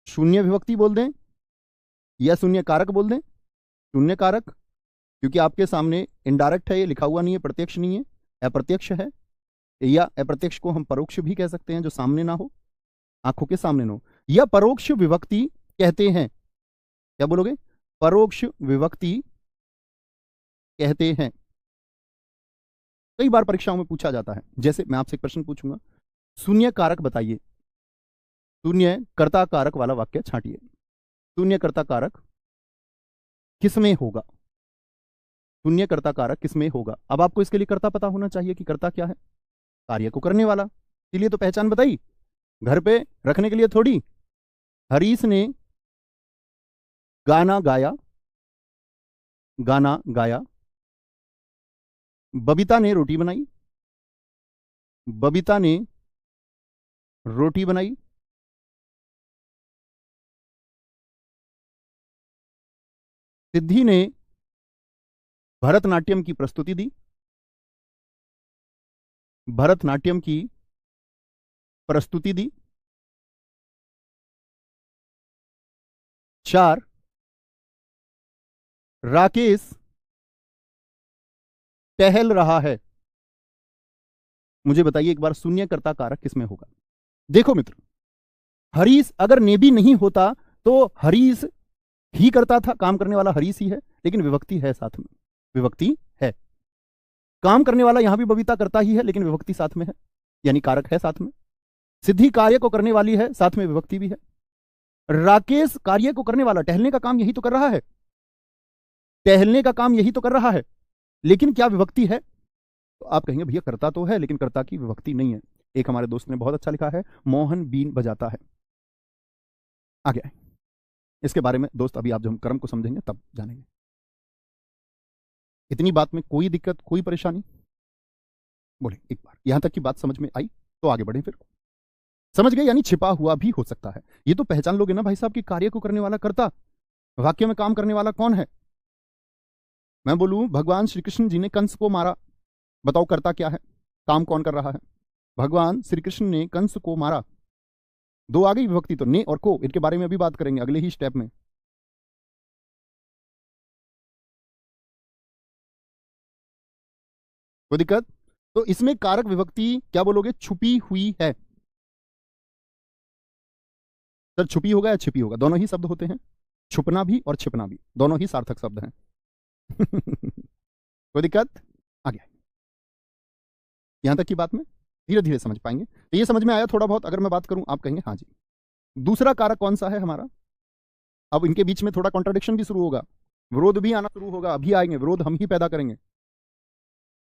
शून्य विभक्ति बोल दें या शून्य कारक बोल दें। शून्य कारक, क्योंकि आपके सामने इनडायरेक्ट है, ये लिखा हुआ नहीं है, प्रत्यक्ष नहीं है, अप्रत्यक्ष है। या अप्रत्यक्ष को हम परोक्ष भी कह सकते हैं, जो सामने ना हो, आंखों के सामने ना हो। या परोक्ष विभक्ति कहते हैं। क्या बोलोगे? परोक्ष विभक्ति कहते हैं। कई बार परीक्षाओं में पूछा जाता है। जैसे मैं आपसे एक प्रश्न पूछूंगा, शून्य कारक बताइए, शून्य कर्ता कारक वाला वाक्य छांटिए। शून्य कर्ता कारक किसमें होगा? शून्य कर्ता कारक किसमें होगा? अब आपको इसके लिए कर्ता पता होना चाहिए कि कर्ता क्या है। कार्य को करने वाला, इसलिए तो पहचान बताई, घर पे रखने के लिए थोड़ी। हरीश ने गाना गाया, गाना गाया। बबीता ने रोटी बनाई, बबीता ने रोटी बनाई। सिद्धि ने भरतनाट्यम की प्रस्तुति दी, भरतनाट्यम की प्रस्तुति दी। 4, राकेश टहल रहा है। मुझे बताइए एक बार, शून्य कर्ता कारक किसमें होगा? देखो मित्र, हरीश अगर ने भी नहीं होता तो हरीश ही करता था, काम करने वाला हरीश ही है, लेकिन विभक्ति है साथ में, विभक्ति है। काम करने वाला यहां भी बबीता करता ही है, लेकिन विभक्ति साथ में है, यानी कारक है साथ में। सिद्धि कार्य को करने वाली है, साथ में विभक्ति भी है। राकेश कार्य को करने वाला, टहलने का काम यही तो कर रहा है, टहलने का काम यही तो कर रहा है, लेकिन क्या विभक्ति है? तो आप कहेंगे भैया कर्ता तो है, लेकिन कर्ता की विभक्ति नहीं है। एक हमारे दोस्त ने बहुत अच्छा लिखा है, मोहन बीन बजाता है। आगे आए। इसके बारे में दोस्त अभी आप जब हम कर्म को समझेंगे तब जानेंगे। इतनी बात में कोई दिक्कत, कोई परेशानी? बोले एक बार। यहां तक की बात समझ में आई तो आगे बढ़े। फिर समझ गए, यानी छिपा हुआ भी हो सकता है। ये तो पहचान लोगे ना भाई साहब कि कार्य को करने वाला कर्ता, वाक्य में काम करने वाला कौन है। मैं बोलूं भगवान श्री कृष्ण जी ने कंस को मारा, बताओ कर्ता क्या है, काम कौन कर रहा है? भगवान श्री कृष्ण ने कंस को मारा। दो आ गई विभक्ति तो, ने और को, इनके बारे में अभी बात करेंगे अगले ही स्टेप में। कोई दिक्कत? तो इसमें कारक विभक्ति क्या बोलोगे? छुपी हुई है। सर छुपी होगा या छिपी होगा? दोनों ही शब्द होते हैं, छुपना भी और छिपना भी, दोनों ही सार्थक शब्द हैं। कोई दिक्कत? आ गया। यहां तक की बात में धीरे धीरे समझ पाएंगे। तो ये समझ में आया थोड़ा बहुत? अगर मैं बात करूं आप कहेंगे हाँ जी। दूसरा कारक कौन सा है हमारा? अब इनके बीच में थोड़ा कॉन्ट्रडिक्शन भी शुरू होगा, विरोध भी आना शुरू होगा। अभी आएंगे, विरोध हम ही पैदा करेंगे।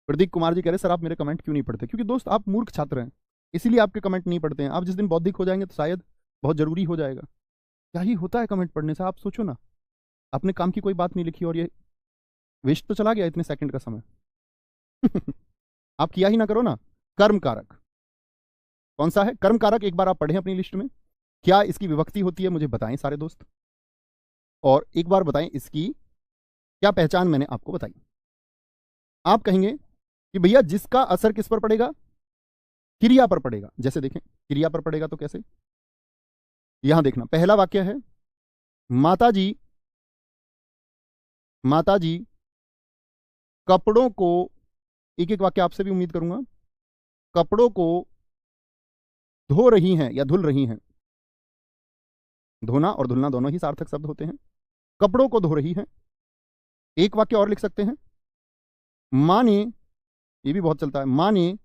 प्रदीप कुमार जी कह रहे सर आप मेरे कमेंट क्यों नहीं पढ़ते? क्योंकि दोस्त आप मूर्ख छात्र हैं, इसीलिए आपके कमेंट नहीं पढ़ते हैं। आप जिस दिन बौद्धिक हो जाएंगे तो शायद बहुत जरूरी हो जाएगा। क्या ही होता है कमेंट पढ़ने से? आप सोचो ना, अपने काम की कोई बात नहीं लिखी और ये वेस्ट तो चला गया इतने सेकंड का समय। आप किया ही ना करो ना। कर्म कारक कौन सा है? कर्म कारक एक बार आप पढ़ें अपनी लिस्ट में। क्या इसकी विभक्ति होती है मुझे बताएं सारे दोस्त, और एक बार बताएं इसकी क्या पहचान मैंने आपको बताई। आप कहेंगे कि भैया जिसका असर किस पर पड़ेगा? क्रिया पर पड़ेगा। जैसे देखें क्रिया पर पड़ेगा तो कैसे? यहां देखना, पहला वाक्य है माताजी कपड़ों को, एक एक वाक्य आपसे भी उम्मीद करूंगा, कपड़ों को धो रही हैं या धुल रही हैं। धोना और धुलना दोनों ही सार्थक शब्द होते हैं। कपड़ों को धो रही हैं। एक वाक्य और लिख सकते हैं, मां ने, ये भी बहुत चलता है, मां ने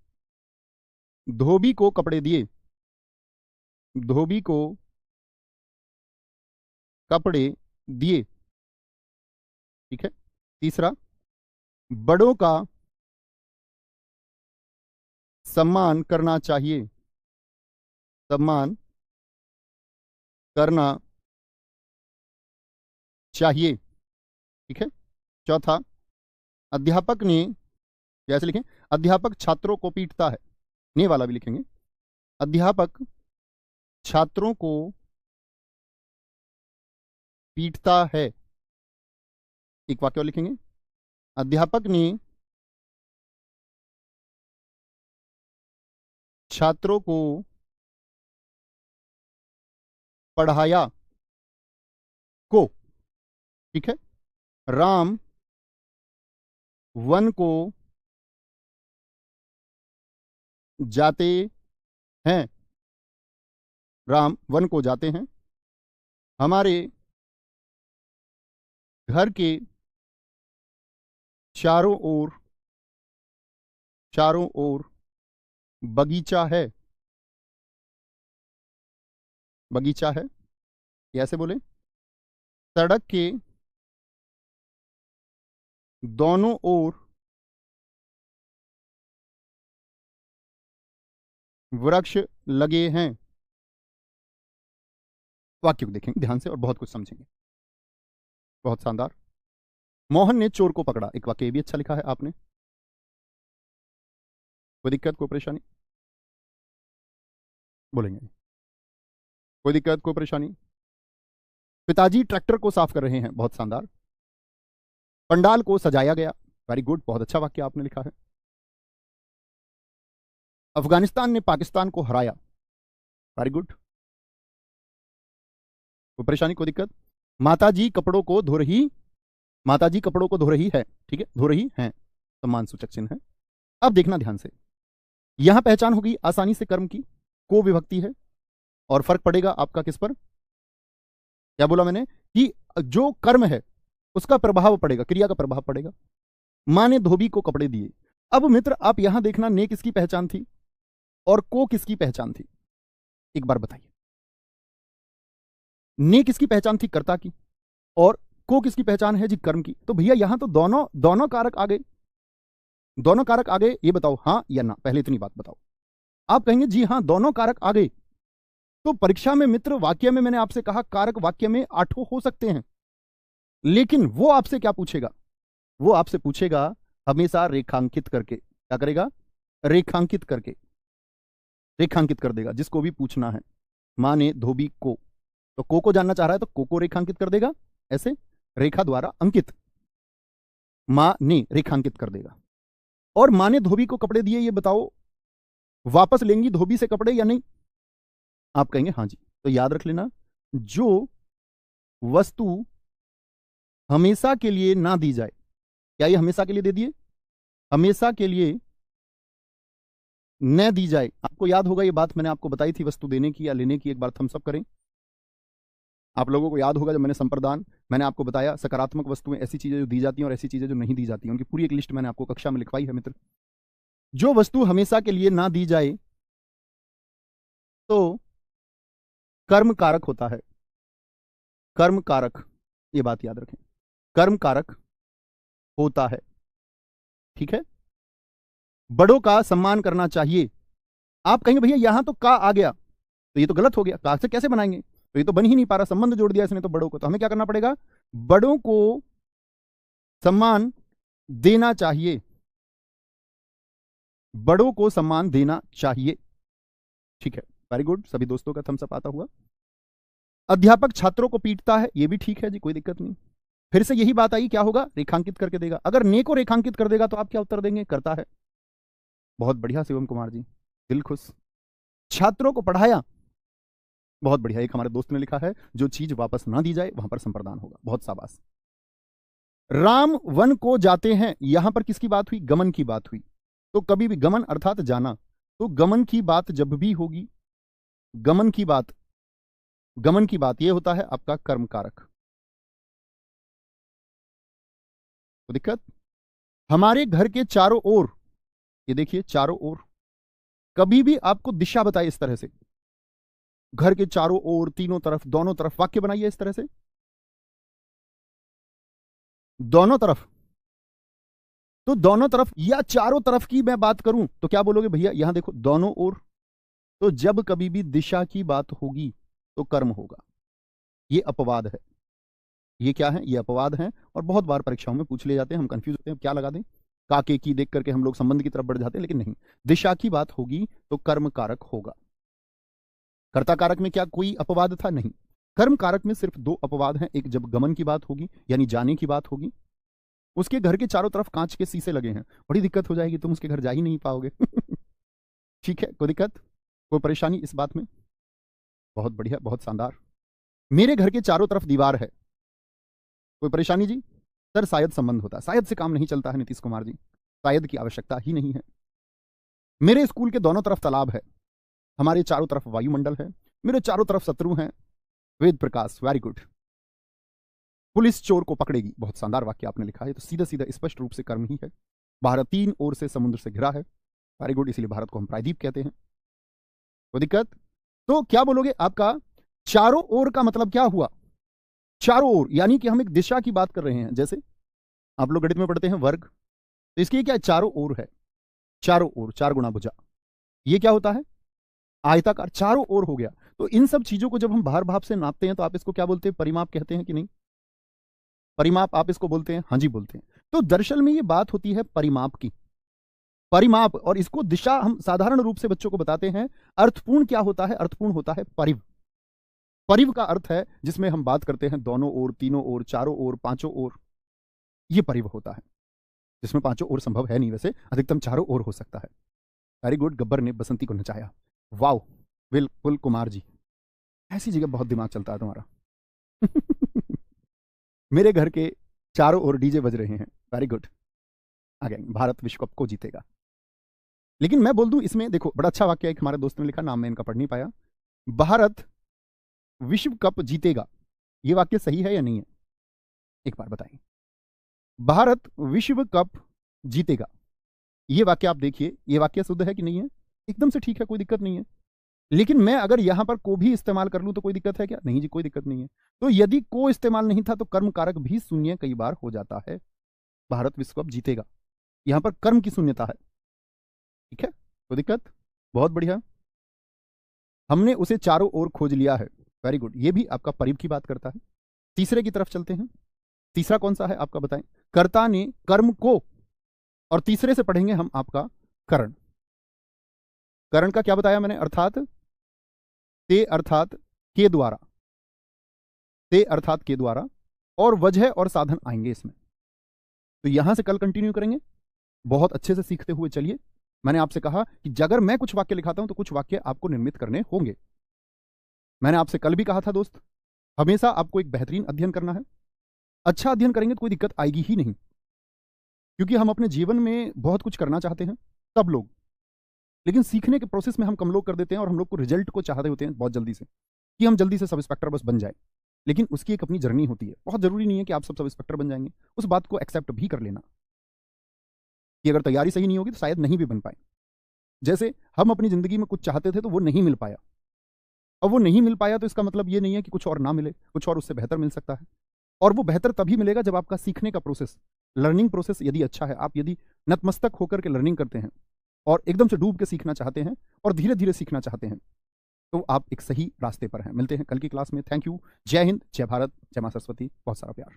धोबी को कपड़े दिए। धोबी को कपड़े दिए, ठीक है। तीसरा, बड़ों का सम्मान करना चाहिए। सम्मान करना चाहिए, ठीक है। चौथा, अध्यापक ने, जैसे लिखें अध्यापक छात्रों को पीटता है, ने वाला भी लिखेंगे, अध्यापक छात्रों को पीटता है। एक वाक्य और लिखेंगे, अध्यापक ने छात्रों को पढ़ाया को, ठीक है। राम वन को जाते हैं। राम वन को जाते हैं। हमारे घर के चारों ओर बगीचा है। बगीचा है, कैसे बोले? सड़क के दोनों ओर वृक्ष लगे हैं। वाक्य को देखेंगे ध्यान से और बहुत कुछ समझेंगे। बहुत शानदार। मोहन ने चोर को पकड़ा, एक वाक्य भी अच्छा लिखा है आपने। कोई दिक्कत, कोई परेशानी? बोलेंगे कोई दिक्कत, कोई परेशानी? पिताजी ट्रैक्टर को साफ कर रहे हैं, बहुत शानदार। पंडाल को सजाया गया, वेरी गुड, बहुत अच्छा वाक्य आपने लिखा है। अफगानिस्तान ने पाकिस्तान को हराया, वेरी गुड। कोई परेशानी, कोई दिक्कत? माताजी कपड़ों को धो रही, माताजी कपड़ों को धो रही है, ठीक है, धो रही हैं, सम्मान सूचक चिन्ह है। अब देखना ध्यान से, यहां पहचान होगी आसानी से कर्म की, को विभक्ति है, और फर्क पड़ेगा आपका किस पर? क्या बोला मैंने कि जो कर्म है उसका प्रभाव पड़ेगा, क्रिया का प्रभाव पड़ेगा। मां ने धोबी को कपड़े दिए। अब मित्र आप यहां देखना, ने किसकी पहचान थी और को किसकी पहचान थी? एक बार बताइए। ने किसकी पहचान थी? कर्ता की। और को किसकी पहचान है जी? कर्म की। तो भैया यहां तो दोनों कारक आ गए। दोनों कारक आ गए, ये बताओ हां या ना? पहले इतनी बात बताओ। आप कहेंगे जी हां दोनों कारक आ गए, तो परीक्षा में मित्र वाक्य में मैंने आपसे कहा कारक वाक्य में 8 हो सकते हैं, लेकिन वो आपसे क्या पूछेगा? वो आपसे पूछेगा हमेशा रेखांकित करके। क्या करेगा? रेखांकित करके, रेखांकित कर देगा जिसको भी पूछना है। मां ने धोबी को, तो को जानना चाह रहा है तो को रेखांकित कर देगा, ऐसे रेखा द्वारा अंकित, मां ने रेखांकित कर देगा। और मां ने धोबी को कपड़े दिए, ये बताओ वापस लेंगी धोबी से कपड़े या नहीं? आप कहेंगे हाँ जी। तो याद रख लेना, जो वस्तु हमेशा के लिए ना दी जाए, क्या ये हमेशा के लिए दे दिए? हमेशा के लिए न दी जाए। आपको याद होगा ये बात मैंने आपको बताई थी वस्तु देने की या लेने की, एक बार थम्स अप करें। आप लोगों को याद होगा जब मैंने संप्रदान, मैंने आपको बताया सकारात्मक वस्तुएं ऐसी चीजें जो दी जाती हैं और ऐसी चीजें जो नहीं दी जाती हैं, उनकी पूरी एक लिस्ट मैंने आपको कक्षा में लिखवाई है मित्र। जो वस्तु हमेशा के लिए ना दी जाए तो कर्म कारक होता है। कर्म कारक, ये बात याद रखें, कर्म कारक होता है। ठीक है। बड़ों का सम्मान करना चाहिए। आप कहेंगे भैया यहां तो का आ गया, तो ये तो गलत हो गया, का से कैसे बनाएंगे? तो ये तो बन ही नहीं पा रहा, संबंध जोड़ दिया इसने तो बड़ों को। तो हमें क्या करना पड़ेगा? बड़ों को सम्मान देना चाहिए, बड़ों को सम्मान देना चाहिए। ठीक है, वेरी गुड, सभी दोस्तों का थम्स अप आता हुआ। अध्यापक छात्रों को पीटता है, ये भी ठीक है जी, कोई दिक्कत नहीं। फिर से यही बात आई, क्या होगा? रेखांकित करके देगा। अगर ने को रेखांकित कर देगा तो आप क्या उत्तर देंगे? करता है। बहुत बढ़िया शिवम कुमार जी, दिल खुश। छात्रों को पढ़ाया, बहुत बढ़िया। एक हमारे दोस्त ने लिखा है जो चीज वापस ना दी जाए वहां पर संप्रदान होगा, बहुत शाबाश। राम वन को जाते हैं, यहां पर किसकी बात हुई? गमन की बात हुई। तो कभी भी गमन अर्थात जाना, तो गमन की बात जब भी होगी, गमन की बात, गमन की बात, यह होता है आपका कर्म कारक। तो दिक्कत, हमारे घर के चारों ओर, ये देखिए चारों ओर, कभी भी आपको दिशा बताए इस तरह से, घर के चारों ओर, तीनों तरफ, दोनों तरफ, वाक्य बनाइए इस तरह से, दोनों तरफ। तो दोनों तरफ या चारों तरफ की मैं बात करूं तो क्या बोलोगे भैया? यहां देखो दोनों ओर। तो जब कभी भी दिशा की बात होगी तो कर्म होगा। ये अपवाद है। ये क्या है? ये अपवाद है, और बहुत बार परीक्षाओं में पूछ ले जाते हैं, हम कंफ्यूज होते हैं क्या लगा दें, काके की देख करके हम लोग संबंध की तरफ बढ़ जाते हैं, लेकिन नहीं, दिशा की बात होगी तो कर्म कारक होगा। कर्ता कारक में क्या कोई अपवाद था? नहीं। कर्म कारक में सिर्फ 2 अपवाद हैं। एक जब गमन की बात होगी यानी जाने की बात होगी, उसके घर के चारों तरफ कांच के शीशे लगे हैं, बड़ी दिक्कत हो जाएगी, तुम उसके घर जा ही नहीं पाओगे। ठीक है, कोई दिक्कत, कोई परेशानी इस बात में? बहुत बढ़िया, बहुत शानदार। मेरे घर के चारों तरफ दीवार है, कोई परेशानी जी? सर शायद संबंध होता है, शायद से काम नहीं चलता है नीतीश कुमार जी, शायद की आवश्यकता ही नहीं है। मेरे स्कूल के दोनों तरफ तालाब है, हमारे चारों तरफ वायुमंडल है, मेरे चारों तरफ शत्रु हैं, Ved Prakash, very good. Police चोर को पकड़ेगी, बहुत शानदार वाक्य आपने लिखा है, तो सीधा सीधा स्पष्ट रूप से कर्म ही है। भारत 3 ओर से समुद्र से घिरा है, वेरी गुड, इसीलिए भारत को हम प्रायद्वीप कहते हैं। कोई दिक्कत? तो क्या बोलोगे? आपका चारों ओर का मतलब क्या हुआ? चारों ओर यानी कि हम एक दिशा की बात कर रहे हैं, जैसे आप लोग गणित में पढ़ते हैं वर्ग, तो इसकी क्या चारों ओर है? चारों ओर, 4 गुणा भुजा, ये क्या होता है? आयताकार, चारों ओर हो गया। तो इन सब चीजों को जब हम भार भाव से नापते हैं तो आप इसको क्या बोलते हैं? परिमाप कहते हैं कि नहीं? परिमाप आप इसको बोलते हैं? हाँ जी बोलते हैं। तो दरअसल में ये बात होती है परिमाप की, परिमाप, और इसको दिशा हम साधारण रूप से बच्चों को बताते हैं। अर्थपूर्ण क्या होता है? अर्थपूर्ण होता है परिव। परिव का अर्थ है जिसमें हम बात करते हैं दोनों ओर, तीनों ओर, चारों ओर, पांचों ओर, ये परिव होता है, जिसमें पांचों ओर संभव है नहीं, वैसे अधिकतम चारों ओर हो सकता है। वेरी गुड, गब्बर ने बसंती को नचाया, वाओ, बिल्कुल कुमार जी, ऐसी जगह बहुत दिमाग चलता है तुम्हारा। मेरे घर के चारों ओर डीजे बज रहे हैं, वेरी गुड, आगे भारत विश्व कप को जीतेगा। लेकिन मैं बोल दूं इसमें, देखो बड़ा अच्छा वाक्य एक हमारे दोस्त ने लिखा, नाम मैं इनका पढ़ नहीं पाया, भारत विश्व कप जीतेगा, ये वाक्य सही है या नहीं है? एक बार बताएं, भारत विश्व कप जीतेगा, ये वाक्य आप देखिए, ये वाक्य शुद्ध है कि नहीं है? एकदम से ठीक है, कोई दिक्कत नहीं है। लेकिन मैं अगर यहां पर को भी इस्तेमाल कर लूं तो कोई दिक्कत है क्या? नहीं जी, कोई दिक्कत नहीं है। तो यदि को इस्तेमाल नहीं था तो कर्म कारक भी शून्य कई बार हो जाता है। भारत विश्व कप जीतेगा, यहां पर कर्म की शून्यता है। ठीक है, कोई दिक्कत? बहुत बढ़िया। हमने उसे चारों ओर खोज लिया है। वेरी गुड, ये भी आपका परिव की बात करता है। तीसरे की तरफ चलते हैं। तीसरा कौन सा है आपका बताएं? कर्ता ने कर्म को, और तीसरे से पढ़ेंगे हम आपका करण। करण का क्या बताया मैंने? अर्थात ते अर्थात के द्वारा, ते अर्थात के द्वारा, और वजह और साधन आएंगे इसमें। तो यहां से कल कंटिन्यू करेंगे, बहुत अच्छे से सीखते हुए चलिए। मैंने आपसे कहा कि अगर मैं कुछ वाक्य लिखाता हूं तो कुछ वाक्य आपको निर्मित करने होंगे। मैंने आपसे कल भी कहा था दोस्त, हमेशा आपको एक बेहतरीन अध्ययन करना है। अच्छा अध्ययन करेंगे तो कोई दिक्कत आएगी ही नहीं, क्योंकि हम अपने जीवन में बहुत कुछ करना चाहते हैं सब लोग, लेकिन सीखने के प्रोसेस में हम कम लोग कर देते हैं, और हम लोग को रिजल्ट को चाहते होते हैं बहुत जल्दी से, कि हम जल्दी से सब इंस्पेक्टर बस बन जाए। लेकिन उसकी एक अपनी जर्नी होती है। बहुत जरूरी नहीं है कि आप सब इंस्पेक्टर बन जाएंगे। उस बात को एक्सेप्ट भी कर लेना कि अगर तैयारी सही नहीं होगी तो शायद नहीं भी बन पाए। जैसे हम अपनी जिंदगी में कुछ चाहते थे तो वो नहीं मिल पाया। अब वो नहीं मिल पाया तो इसका मतलब ये नहीं है कि कुछ और ना मिले, कुछ और उससे बेहतर मिल सकता है। और वो बेहतर तभी मिलेगा जब आपका सीखने का प्रोसेस, लर्निंग प्रोसेस यदि अच्छा है, आप यदि नतमस्तक होकर के लर्निंग करते हैं और एकदम से डूब के सीखना चाहते हैं और धीरे धीरे सीखना चाहते हैं, तो आप एक सही रास्ते पर हैं। मिलते हैं कल की क्लास में। Thank you. जय हिंद, जय भारत, जय मां सरस्वती। बहुत सारा प्यार।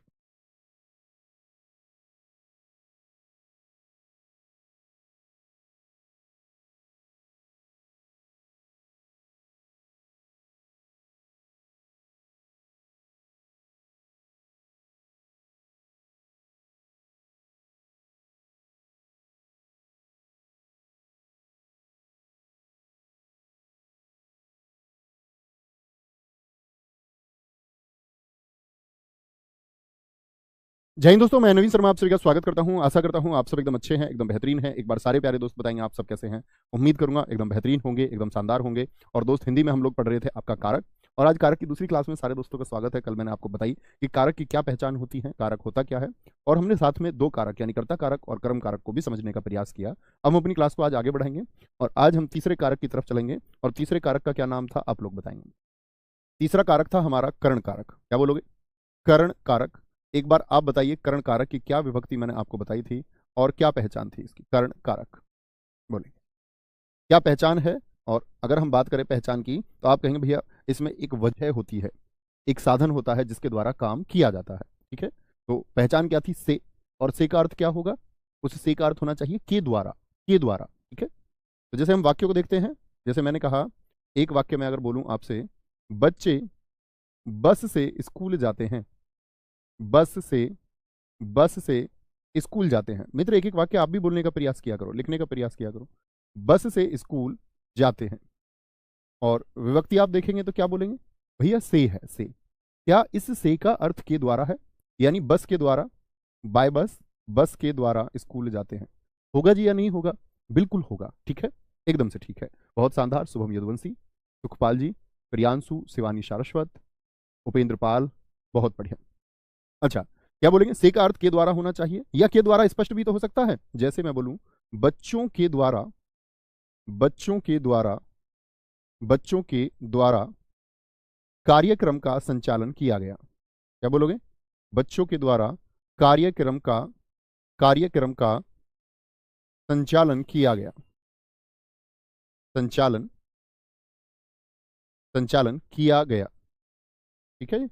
जय हिंद दोस्तों, मैं नवीन शर्मा आप सभी का स्वागत करता हूं। आशा करता हूं आप सब एकदम अच्छे हैं, एकदम बेहतरीन हैं। एक बार सारे प्यारे दोस्त बताएंगे आप सब कैसे हैं। उम्मीद करूंगा एकदम बेहतरीन होंगे, एकदम शानदार होंगे। और दोस्त, हिंदी में हम लोग पढ़ रहे थे आपका कारक, और आज कारक की दूसरी क्लास में सारे दोस्तों का स्वागत है। कल मैंने आपको बताई कि कारक की क्या पहचान होती है, कारक होता क्या है, और हमने साथ में दो कारक यानी कर्ता कारक और कर्म कारक को भी समझने का प्रयास किया। अब हम अपनी क्लास को आज आगे बढ़ाएंगे, और आज हम तीसरे कारक की तरफ चलेंगे। और तीसरे कारक का क्या नाम था आप लोग बताएंगे? तीसरा कारक था हमारा कर्ण कारक। क्या बोलोगे? कर्ण कारक। एक बार आप बताइए, कर्ण कारक की क्या विभक्ति मैंने आपको बताई थी और क्या पहचान थी इसकी? कर्ण कारक बोलिए, क्या पहचान है? और अगर हम बात करें पहचान की तो आप कहेंगे भैया इसमें एक वजह होती है, एक साधन होता है जिसके द्वारा काम किया जाता है। ठीक है, तो पहचान क्या थी? से। और से का अर्थ क्या होगा? उस से का अर्थ होना चाहिए के द्वारा, के द्वारा। ठीक है, तो जैसे हम वाक्यों को देखते हैं, जैसे मैंने कहा, एक वाक्य में अगर बोलूं आपसे, बच्चे बस से स्कूल जाते हैं, बस से, बस से स्कूल जाते हैं। मित्र, एक एक वाक्य आप भी बोलने का प्रयास किया करो, लिखने का प्रयास किया करो। बस से स्कूल जाते हैं, और विभक्ति आप देखेंगे तो क्या बोलेंगे? भैया से है, से। क्या इस से का अर्थ के द्वारा है? यानी बस के द्वारा, बाय बस, बस के द्वारा स्कूल जाते हैं। होगा जी या नहीं होगा? बिल्कुल होगा। ठीक है, एकदम से ठीक है। बहुत शानदार। शुभम यदुवंशी, सुखपाल जी, प्रियांशु, शिवानी सारस्वत, उपेंद्र पाल, बहुत बढ़िया। अच्छा, क्या बोलेंगे? से का अर्थ के द्वारा होना चाहिए, या के द्वारा स्पष्ट भी तो हो सकता है। जैसे मैं बोलूं, बच्चों के द्वारा, बच्चों के द्वारा, बच्चों के द्वारा कार्यक्रम का संचालन किया गया। क्या बोलोगे? बच्चों के द्वारा कार्यक्रम का, कार्यक्रम का संचालन किया गया, संचालन, संचालन किया गया। ठीक है।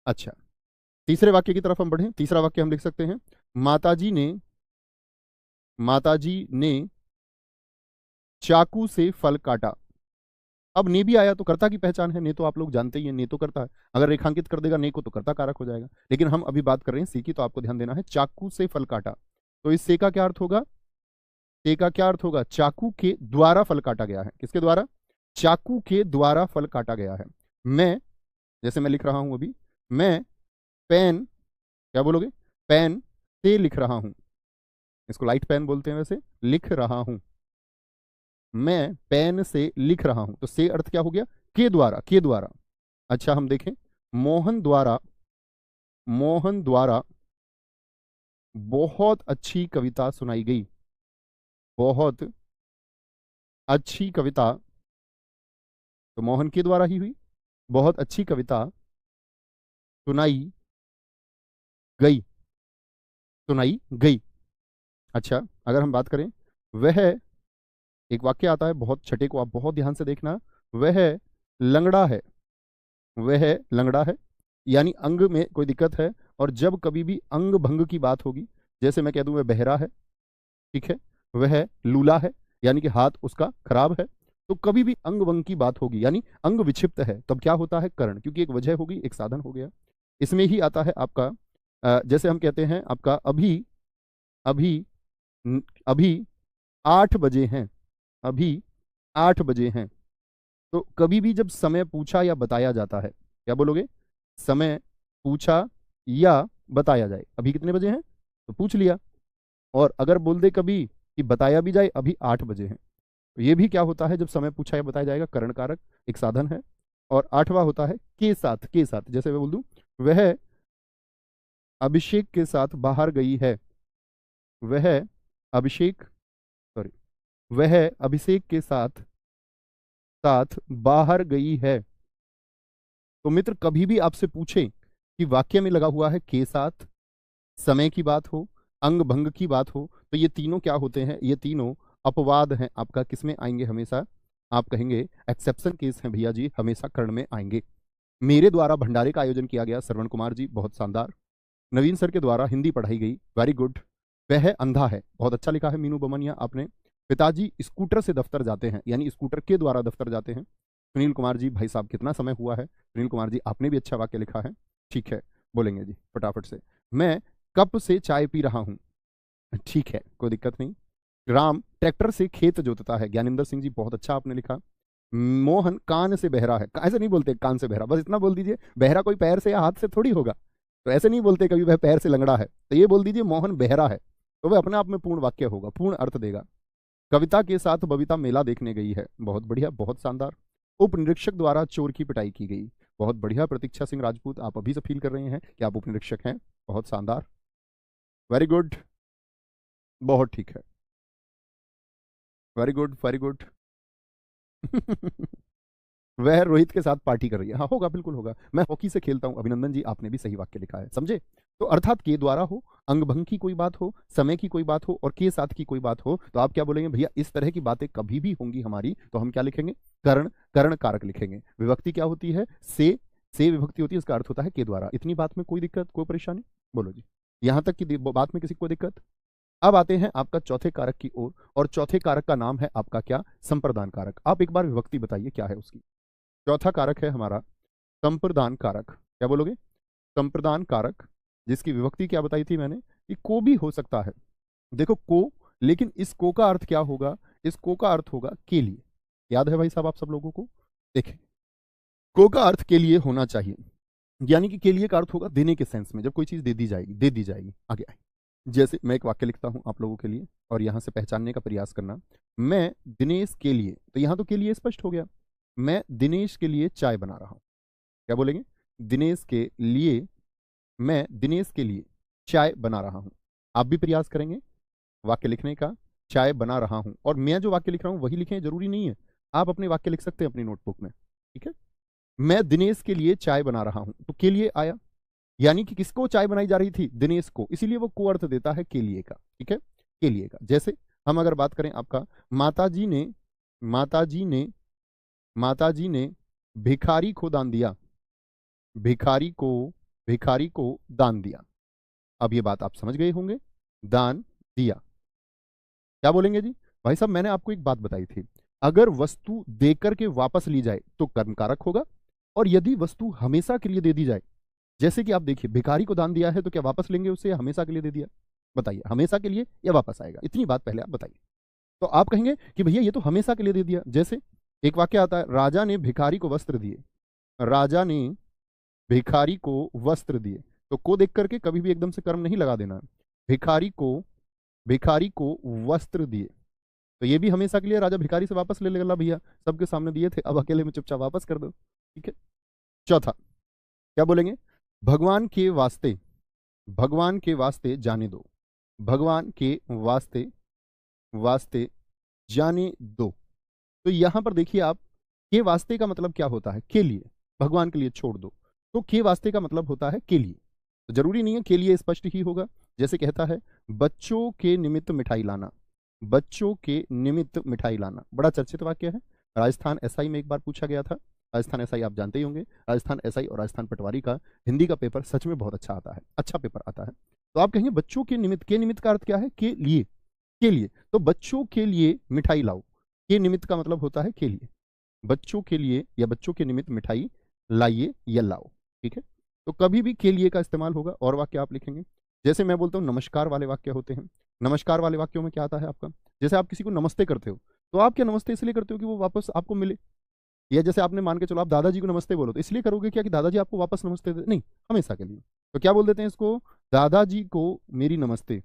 अच्छा, तीसरे वाक्य की तरफ हम बढ़ें। तीसरा वाक्य हम लिख सकते हैं, माताजी ने, माताजी ने चाकू से फल काटा। अब ने भी आया तो कर्ता की पहचान है। ने तो आप लोग जानते ही हैं, ने तो करता है। अगर रेखांकित कर देगा ने को तो कर्ता कारक हो जाएगा। लेकिन हम अभी बात कर रहे हैं सी की, तो आपको ध्यान देना है। चाकू से फल काटा, तो इस से का क्या अर्थ होगा? से का क्या अर्थ होगा? चाकू के द्वारा फल काटा गया है। किसके द्वारा? चाकू के द्वारा फल काटा गया है। मैं, जैसे मैं लिख रहा हूं अभी, मैं पेन, क्या बोलोगे? पेन से लिख रहा हूं। इसको लाइट पेन बोलते हैं वैसे। लिख रहा हूं, मैं पेन से लिख रहा हूं। तो से अर्थ क्या हो गया? के द्वारा, के द्वारा। अच्छा, हम देखें, मोहन द्वारा, मोहन द्वारा बहुत अच्छी कविता सुनाई गई। बहुत अच्छी कविता, तो मोहन के द्वारा ही हुई। बहुत अच्छी कविता सुनाई गई, सुनाई गई। अच्छा, अगर हम बात करें, वह एक वाक्य आता है, बहुत छठे को आप बहुत ध्यान से देखना, वह लंगड़ा है, वह लंगड़ा है, यानी अंग में कोई दिक्कत है। और जब कभी भी अंग भंग की बात होगी, जैसे मैं कह दूं वह बहरा है, ठीक है, वह लूला है, यानी कि हाथ उसका खराब है, तो कभी भी अंग भंग की बात होगी यानी अंग विक्षिप्त है, तब क्या होता है करण, क्योंकि एक वजह होगी, एक साधन हो गया। इसमें ही आता है आपका जैसे हम कहते हैं आपका अभी, अभी, अभी 8 बजे हैं, अभी 8 बजे हैं। तो कभी भी जब समय पूछा या बताया जाता है, क्या बोलोगे, समय पूछा या बताया जाए, अभी कितने बजे हैं तो पूछ लिया, और अगर बोल दे कभी कि बताया भी जाए अभी 8 बजे हैं, तो ये भी क्या होता है, जब समय पूछा या बताया जाएगा, करण कारक एक साधन है। और 8वां होता है के साथ, के साथ, जैसे मैं बोल दूं वह अभिषेक के साथ बाहर गई है, वह अभिषेक, सॉरी, वह अभिषेक के साथ साथ बाहर गई है। तो मित्र कभी भी आपसे पूछे कि वाक्य में लगा हुआ है के साथ, समय की बात हो, अंग भंग की बात हो, तो ये तीनों क्या होते हैं, ये तीनों अपवाद हैं आपका, किसमें आएंगे हमेशा, आप कहेंगे एक्सेप्शन केस हैं भैया जी, हमेशा कर्ण में आएंगे। मेरे द्वारा भंडारे का आयोजन किया गया, श्रवण कुमार जी बहुत शानदार। नवीन सर के द्वारा हिंदी पढ़ाई गई, वेरी गुड। वह अंधा है, बहुत अच्छा लिखा है मीनू बमनिया आपने। पिताजी स्कूटर से दफ्तर जाते हैं, यानी स्कूटर के द्वारा दफ्तर जाते हैं। सुनील कुमार जी, भाई साहब कितना समय हुआ है, सुनील कुमार जी आपने भी अच्छा वाक्य लिखा है, ठीक है, बोलेंगे जी फटाफट से। मैं कप से चाय पी रहा हूं, ठीक है, कोई दिक्कत नहीं। राम ट्रैक्टर से खेत जोतता है, ज्ञानेंद्र सिंह जी बहुत अच्छा आपने लिखा। मोहन कान से बहरा है, ऐसे नहीं बोलते कान से बहरा, बस इतना बोल दीजिए, बहरा कोई पैर से या हाथ से थोड़ी होगा, तो ऐसे नहीं बोलते कभी वह पैर से लंगड़ा है, तो ये बोल दीजिए मोहन बहरा है, तो वह अपने आप में पूर्ण वाक्य होगा, पूर्ण अर्थ देगा। कविता के साथ बबीता मेला देखने गई है, बहुत बढ़िया, बहुत शानदार। उप निरीक्षक द्वारा चोर की पिटाई की गई, बहुत बढ़िया। प्रतीक्षा सिंह राजपूत, आप अभी से फील कर रहे हैं कि आप उप निरीक्षक हैं, बहुत शानदार, वेरी गुड, बहुत ठीक है, वेरी गुड, वेरी गुड। वह रोहित के साथ पार्टी कर रही है, हाँ होगा, बिल्कुल होगा, मैं हॉकी से खेलता हूं, अभिनंदन जी आपने भी सही वाक्य लिखा है, समझे। तो अर्थात के द्वारा हो, अंग भंग की कोई बात हो, समय की कोई बात हो और के साथ की कोई बात हो, तो आप क्या बोलेंगे भैया, इस तरह की बातें कभी भी होंगी हमारी, तो हम क्या लिखेंगे, कर्ण, कर्ण कारक लिखेंगे। विभक्ति क्या होती है, से विभक्ति होती है, इसका अर्थ होता है के द्वारा। इतनी बात में कोई दिक्कत, कोई परेशानी, बोलो जी, यहां तक की बात में किसी को दिक्कत। अब आते हैं आपका चौथे कारक की ओर, और चौथे कारक का नाम है आपका क्या, संप्रदान कारक। आप एक बार विभक्ति बताइए क्या है उसकी। चौथा कारक है हमारा संप्रदान कारक, क्या बोलोगे, संप्रदान कारक, जिसकी विभक्ति क्या बताई थी मैंने कि को भी हो सकता है, देखो को, लेकिन इस को का अर्थ क्या होगा, इस को का अर्थ होगा के लिए, याद है भाई साहब आप सब लोगों को, देखें को का अर्थ के लिए होना चाहिए, यानी कि के लिए का अर्थ होगा देने के सेंस में, जब कोई चीज दे दी जाएगी, दे दी जाएगी, आगे आए। जैसे मैं एक वाक्य लिखता हूं आप लोगों के लिए, और यहां से पहचानने का प्रयास करना, मैं दिनेश के लिए, तो यहां तो के लिए स्पष्ट हो गया, मैं दिनेश के लिए चाय बना रहा हूं, क्या बोलेंगे, दिनेश के लिए, मैं दिनेश के लिए चाय बना रहा हूं। आप भी प्रयास करेंगे वाक्य लिखने का, चाय बना रहा हूं, और मैं जो वाक्य लिख रहा हूं वही लिखें, जरूरी नहीं है, आप अपने वाक्य लिख सकते हैं अपनी नोटबुक में, ठीक है। मैं दिनेश के लिए चाय बना रहा हूं, तो के लिए आया, यानी कि किसको चाय बनाई जा रही थी, दिनेश को, इसीलिए वो को अर्थ देता है के लिए का, ठीक है, के लिए का। जैसे हम अगर बात करें आपका, माताजी ने, माताजी ने, माताजी ने भिखारी को दान दिया, भिखारी को, भिखारी को दान दिया। अब ये बात आप समझ गए होंगे, दान दिया, क्या बोलेंगे जी, भाई साहब मैंने आपको एक बात बताई थी, अगर वस्तु देकर के वापस ली जाए तो कर्मकारक होगा, और यदि वस्तु हमेशा के लिए दे दी जाए, जैसे कि आप देखिए भिखारी को दान दिया है, तो क्या वापस लेंगे उससे या हमेशा के लिए दे दिया, बताइए, हमेशा के लिए या वापस आएगा, इतनी बात पहले आप बताइए। तो आप कहेंगे कि भैया ये तो हमेशा के लिए दे दिया। जैसे एक वाक्य आता है, राजा ने भिखारी को वस्त्र दिए, राजा ने भिखारी को वस्त्र दिए, तो को देख करके कभी भी एकदम से कर्म नहीं लगा देना, भिखारी को, भिखारी को वस्त्र दिए, तो ये भी हमेशा के लिए, राजा भिखारी से वापस ले लेगा, भैया सबके सामने दिए थे, अब अकेले में चुपचाप वापस कर दो, ठीक है। चौथा क्या बोलेंगे, भगवान के वास्ते, भगवान के वास्ते जाने दो, भगवान के वास्ते, वास्ते जाने दो। तो यहां पर देखिए आप, के वास्ते का मतलब क्या होता है, के लिए, भगवान के लिए छोड़ दो, तो के वास्ते का मतलब होता है के लिए, तो जरूरी नहीं है के लिए स्पष्ट ही होगा। जैसे कहता है, बच्चों के निमित्त मिठाई लाना, बच्चों के निमित्त मिठाई लाना, बड़ा चर्चित वाक्य है। राजस्थान एसआई में एक बार पूछा गया था। राजस्थान एसआई आप जानते ही होंगे, राजस्थान एसआई और राजस्थान पटवारी का हिंदी का पेपर सच में बहुत अच्छा आता है, अच्छा पेपर आता है। तो आप कहेंगे बच्चों के निमित्त, के निमित्त का अर्थ क्या है? के लिए, के लिए। तो बच्चों के लिए मिठाई लाओ, के निमित्त का मतलब होता है के लिए। बच्चों के लिए या बच्चों के निमित्त मिठाई लाइए या लाओ, ठीक है। तो कभी भी के लिए का इस्तेमाल होगा। और वाक्य आप लिखेंगे, जैसे मैं बोलता हूँ नमस्कार वाले वाक्य होते हैं। नमस्कार वाले वाक्यों में क्या आता है आपका? जैसे आप किसी को नमस्ते करते हो, तो आप क्या नमस्ते इसलिए करते हो कि वो वापस आपको मिले, या जैसे आपने मान के चलो आप दादाजी को नमस्ते बोलो, तो इसलिए करोगे क्या कि दादाजी आपको वापस नमस्ते दे? नहीं, हमेशा के लिए। तो क्या बोल देते हैं इसको? दादाजी को मेरी नमस्ते,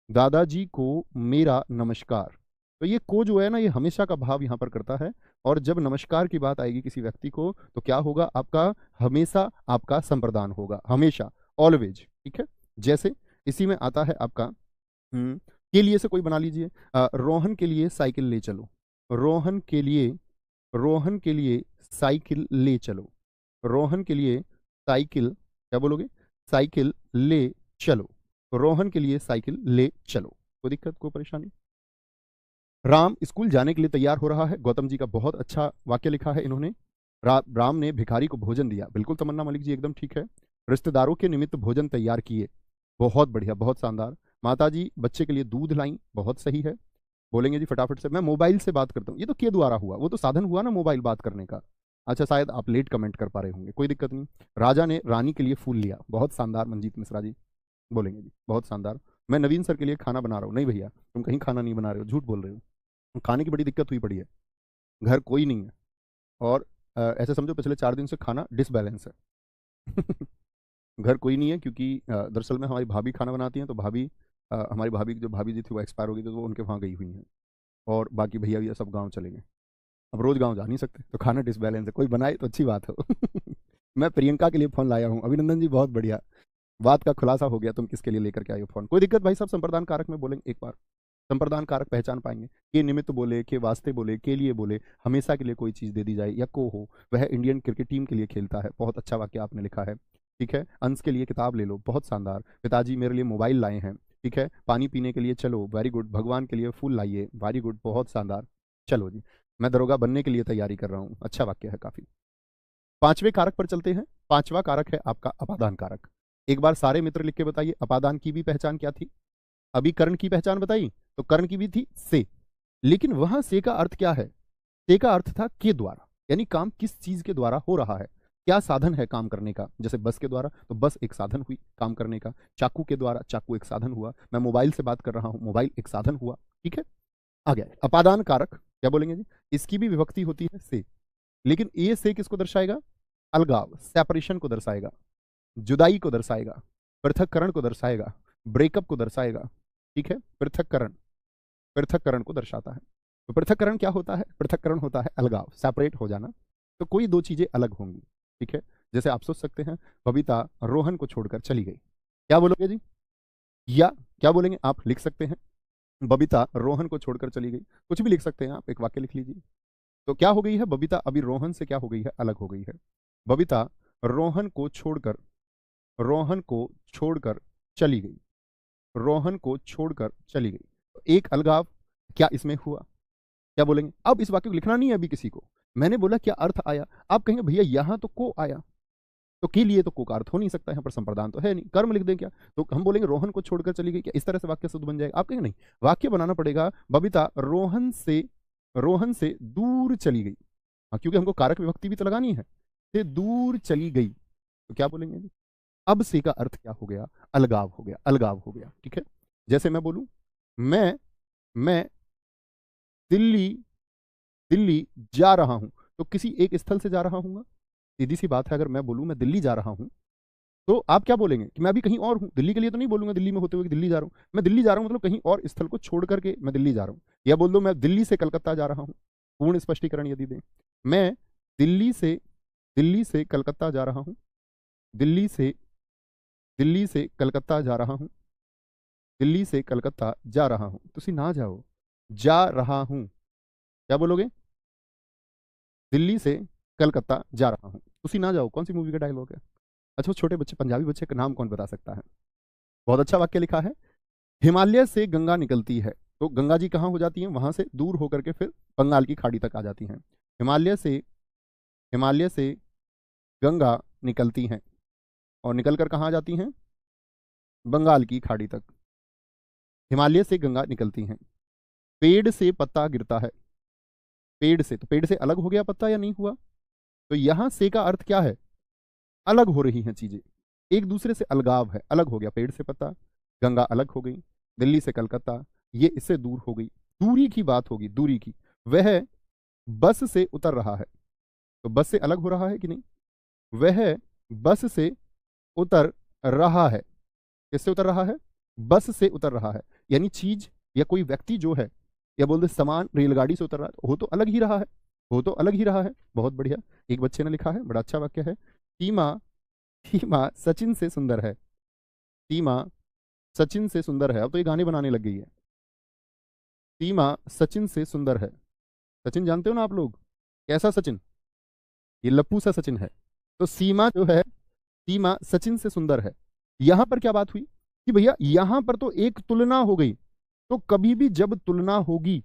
दादाजी को मेरा नमस्कार। तो ये को जो है ना, ये हमेशा का भाव यहाँ पर करता है। और जब नमस्कार की बात आएगी किसी व्यक्ति को, तो क्या होगा आपका? हमेशा आपका संप्रदान होगा, हमेशा, ऑलवेज, ठीक है। जैसे इसी में आता है आपका के लिए से कोई बना लीजिए, रोहन के लिए साइकिल ले चलो, रोहन के लिए, रोहन के लिए साइकिल ले चलो, रोहन के लिए साइकिल, क्या बोलोगे? साइकिल ले चलो, रोहन के लिए साइकिल ले चलो। कोई दिक्कत, कोई परेशानी? राम स्कूल जाने के लिए तैयार हो रहा है। गौतम जी का बहुत अच्छा वाक्य लिखा है इन्होंने। राम ने भिखारी को भोजन दिया, बिल्कुल तमन्ना मलिक जी एकदम ठीक है। रिश्तेदारों के निमित्त भोजन तैयार किए, बहुत बढ़िया, बहुत शानदार। माता जी बच्चे के लिए दूध लाई, बहुत सही है। बोलेंगे जी फटाफट से, मैं मोबाइल से बात करता हूँ, ये तो के द्वारा हुआ, वो तो साधन हुआ ना मोबाइल बात करने का। अच्छा, शायद आप लेट कमेंट कर पा रहे होंगे, कोई दिक्कत नहीं। राजा ने रानी के लिए फूल लिया, बहुत शानदार मंजीत मिश्रा जी। बोलेंगे जी बहुत शानदार। मैं नवीन सर के लिए खाना बना रहा हूँ, नहीं भैया तुम कहीं खाना नहीं बना रहे हो, झूठ बोल रहे हो, खाने की बड़ी दिक्कत हुई पड़ी है, घर कोई नहीं है। और ऐसे समझो पिछले 4 दिन से खाना डिसबैलेंस है। घर कोई नहीं है क्योंकि दरअसल में हमारी भाभी खाना बनाती हैं, तो भाभी हमारी भाभी जो भाभी जी थी वो एक्सपायर हो गई थी, तो वो उनके वहाँ गई हुई हैं। और बाकी भैया भैया सब गाँव चले गए। अब रोज गाँव जा नहीं सकते, तो खाना डिसबैलेंस है, कोई बनाए तो अच्छी बात हो। मैं प्रियंका के लिए फ़ोन लाया हूँ, अभिनंदन जी बहुत बढ़िया, बात का खुलासा हो गया, तुम किसके लिए लेकर के आए हो फोन। कोई दिक्कत भाई साहब, संप्रदान कारक में बोलेंगे एक बार, संप्रदान कारक पहचान पाएंगे। के निमित्त बोले, के वास्ते बोले, के लिए बोले, हमेशा के लिए कोई चीज़ दे दी जाए, या को हो, वह इंडियन क्रिकेट टीम के लिए खेलता है, बहुत अच्छा वाक्य आपने लिखा है, ठीक है। अंश के लिए किताब ले लो, बहुत शानदार। पिताजी मेरे लिए मोबाइल लाए हैं, ठीक है। पानी पीने के लिए चलो, वेरी गुड। भगवान के लिए फूल लाइए, वेरी गुड, बहुत शानदार। चलो जी, मैं दरोगा बनने के लिए तैयारी कर रहा हूँ, अच्छा वाक्य है काफ़ी। पांचवें कारक पर चलते हैं। पांचवा कारक है आपका अपादान कारक। एक बार सारे मित्र लिख के बताइए, अपादान की भी पहचान क्या थी? अभी कर्ण की पहचान बताई, तो कर्ण की भी थी से, लेकिन वहां से का अर्थ क्या है? से का अर्थ था के द्वारा, यानी काम किस चीज के द्वारा हो रहा है, क्या साधन है काम करने का। जैसे बस के द्वारा, तो बस एक साधन हुई काम करने का। चाकू के द्वारा, चाकू एक साधन हुआ। मैं मोबाइल से बात कर रहा हूं, मोबाइल एक साधन हुआ, ठीक है। आ गया अपादान कारक, क्या बोलेंगे जी? इसकी भी विभक्ति होती है से, लेकिन ये से किसको दर्शाएगा? अलगाव, सेपरेशन को दर्शाएगा, जुदाई को दर्शाएगा, पृथककरण को दर्शाएगा, ब्रेकअप को दर्शाएगा, ठीक है। पृथककरण, पृथककरण को दर्शाता है। तो पृथककरण क्या होता है? पृथककरण होता है अलगाव, सेपरेट हो जाना। तो कोई दो चीजें अलग होंगी, ठीक है। जैसे आप सोच सकते हैं, बबीता रोहन को छोड़कर चली गई, क्या बोलोगे जी? या क्या बोलेंगे आप? लिख सकते हैं, बबीता रोहन को छोड़कर चली गई, कुछ भी लिख सकते हैं आप, एक वाक्य लिख लीजिए। तो क्या हो गई है? बबीता अभी रोहन से क्या हो गई है? अलग हो गई है। बबीता रोहन को छोड़कर, रोहन को छोड़कर चली गई, रोहन को छोड़कर चली गई। तो एक अलगाव क्या इसमें हुआ? क्या बोलेंगे? अब इस वाक्य को लिखना नहीं है अभी किसी को, मैंने बोला क्या अर्थ आया। आप कहेंगे भैया यहां तो को आया, तो के लिए तो को का अर्थ हो नहीं सकता, यहाँ पर संप्रदान तो है नहीं, कर्म लिख दें क्या? तो हम बोलेंगे रोहन को छोड़कर चली गई, क्या इस तरह से वाक्य शुद्ध बन जाएगा? आप कहेंगे नहीं, वाक्य बनाना पड़ेगा, बबीता रोहन से, रोहन से दूर चली गई। हाँ, क्योंकि हमको कारक विभक्ति भी तो लगानी है, से दूर चली गई, तो क्या बोलेंगे? अब से का अर्थ क्या हो गया? अलगाव हो गया, अलगाव हो गया, ठीक है। जैसे मैं बोलूं, मैं दिल्ली, दिल्ली जा रहा हूं, तो किसी एक स्थल से जा रहा हूँ। सीधी सी बात है, अगर मैं बोलूं मैं दिल्ली जा रहा हूं, तो आप क्या बोलेंगे कि मैं अभी कहीं और हूं। दिल्ली के लिए तो नहीं बोलूंगा दिल्ली में होते हुए कि दिल्ली जा रहा हूं, मैं दिल्ली जा रहा हूं मतलब कहीं और स्थल को छोड़ करके मैं दिल्ली जा रहा हूं। या बोल दो मैं दिल्ली से कलकत्ता जा रहा हूं, पूर्ण स्पष्टीकरण यदि दें, मैं दिल्ली से, दिल्ली से कलकत्ता जा रहा हूं, दिल्ली से, दिल्ली से कलकत्ता जा रहा हूं, दिल्ली से कलकत्ता जा रहा हूं। तुसी ना जाओ, जा रहा हूं, क्या बोलोगे? दिल्ली से कलकत्ता जा रहा हूं, तुसी ना जाओ कौन सी मूवी का डायलॉग है? अच्छा, वो छोटे बच्चे, पंजाबी बच्चे का नाम कौन बता सकता है? बहुत अच्छा वाक्य लिखा है। हिमालय से गंगा निकलती है, तो गंगा जी कहाँ हो जाती हैं, वहां से दूर होकर के फिर बंगाल की खाड़ी तक आ जाती हैं। हिमालय से गंगा निकलती हैं और निकल कर कहाँ आ जाती हैं, बंगाल की खाड़ी तक। हिमालय से गंगा निकलती हैं। पेड़ से पत्ता गिरता है, पेड़ से, तो पेड़ से अलग हो गया पत्ता या नहीं हुआ, तो यहां से का अर्थ क्या है, अलग हो रही हैं चीजें, एक दूसरे से अलगाव है, अलग हो गया पेड़ से पत्ता, गंगा अलग हो गई, दिल्ली से कलकत्ता ये इससे दूर हो गई, दूरी की बात होगी, दूरी की। वह बस से उतर रहा है, तो बस से अलग हो रहा है कि नहीं, वह बस से उतर रहा है, किससे उतर रहा है, बस से उतर रहा है, यानी चीज या कोई व्यक्ति जो है, या बोल दे सामान रेलगाड़ी से उतर रहा है, हो तो अलग ही रहा है, हो तो अलग ही रहा है। बहुत बढ़िया, एक बच्चे ने लिखा है, बड़ा अच्छा वाक्य है, सीमा सीमा सचिन से सुंदर है, सीमा सचिन से सुंदर है। अब तो ये गाने बनाने लग गई है, सीमा सचिन से सुंदर है। सचिन जानते हो ना आप लोग, कैसा सचिन, ये लप्पू सा सचिन है। तो सीमा जो है, सीमा सचिन से सुंदर है। यहां पर क्या बात हुई कि भैया यहां पर तो एक तुलना हो गई, तो कभी भी जब तुलना होगी,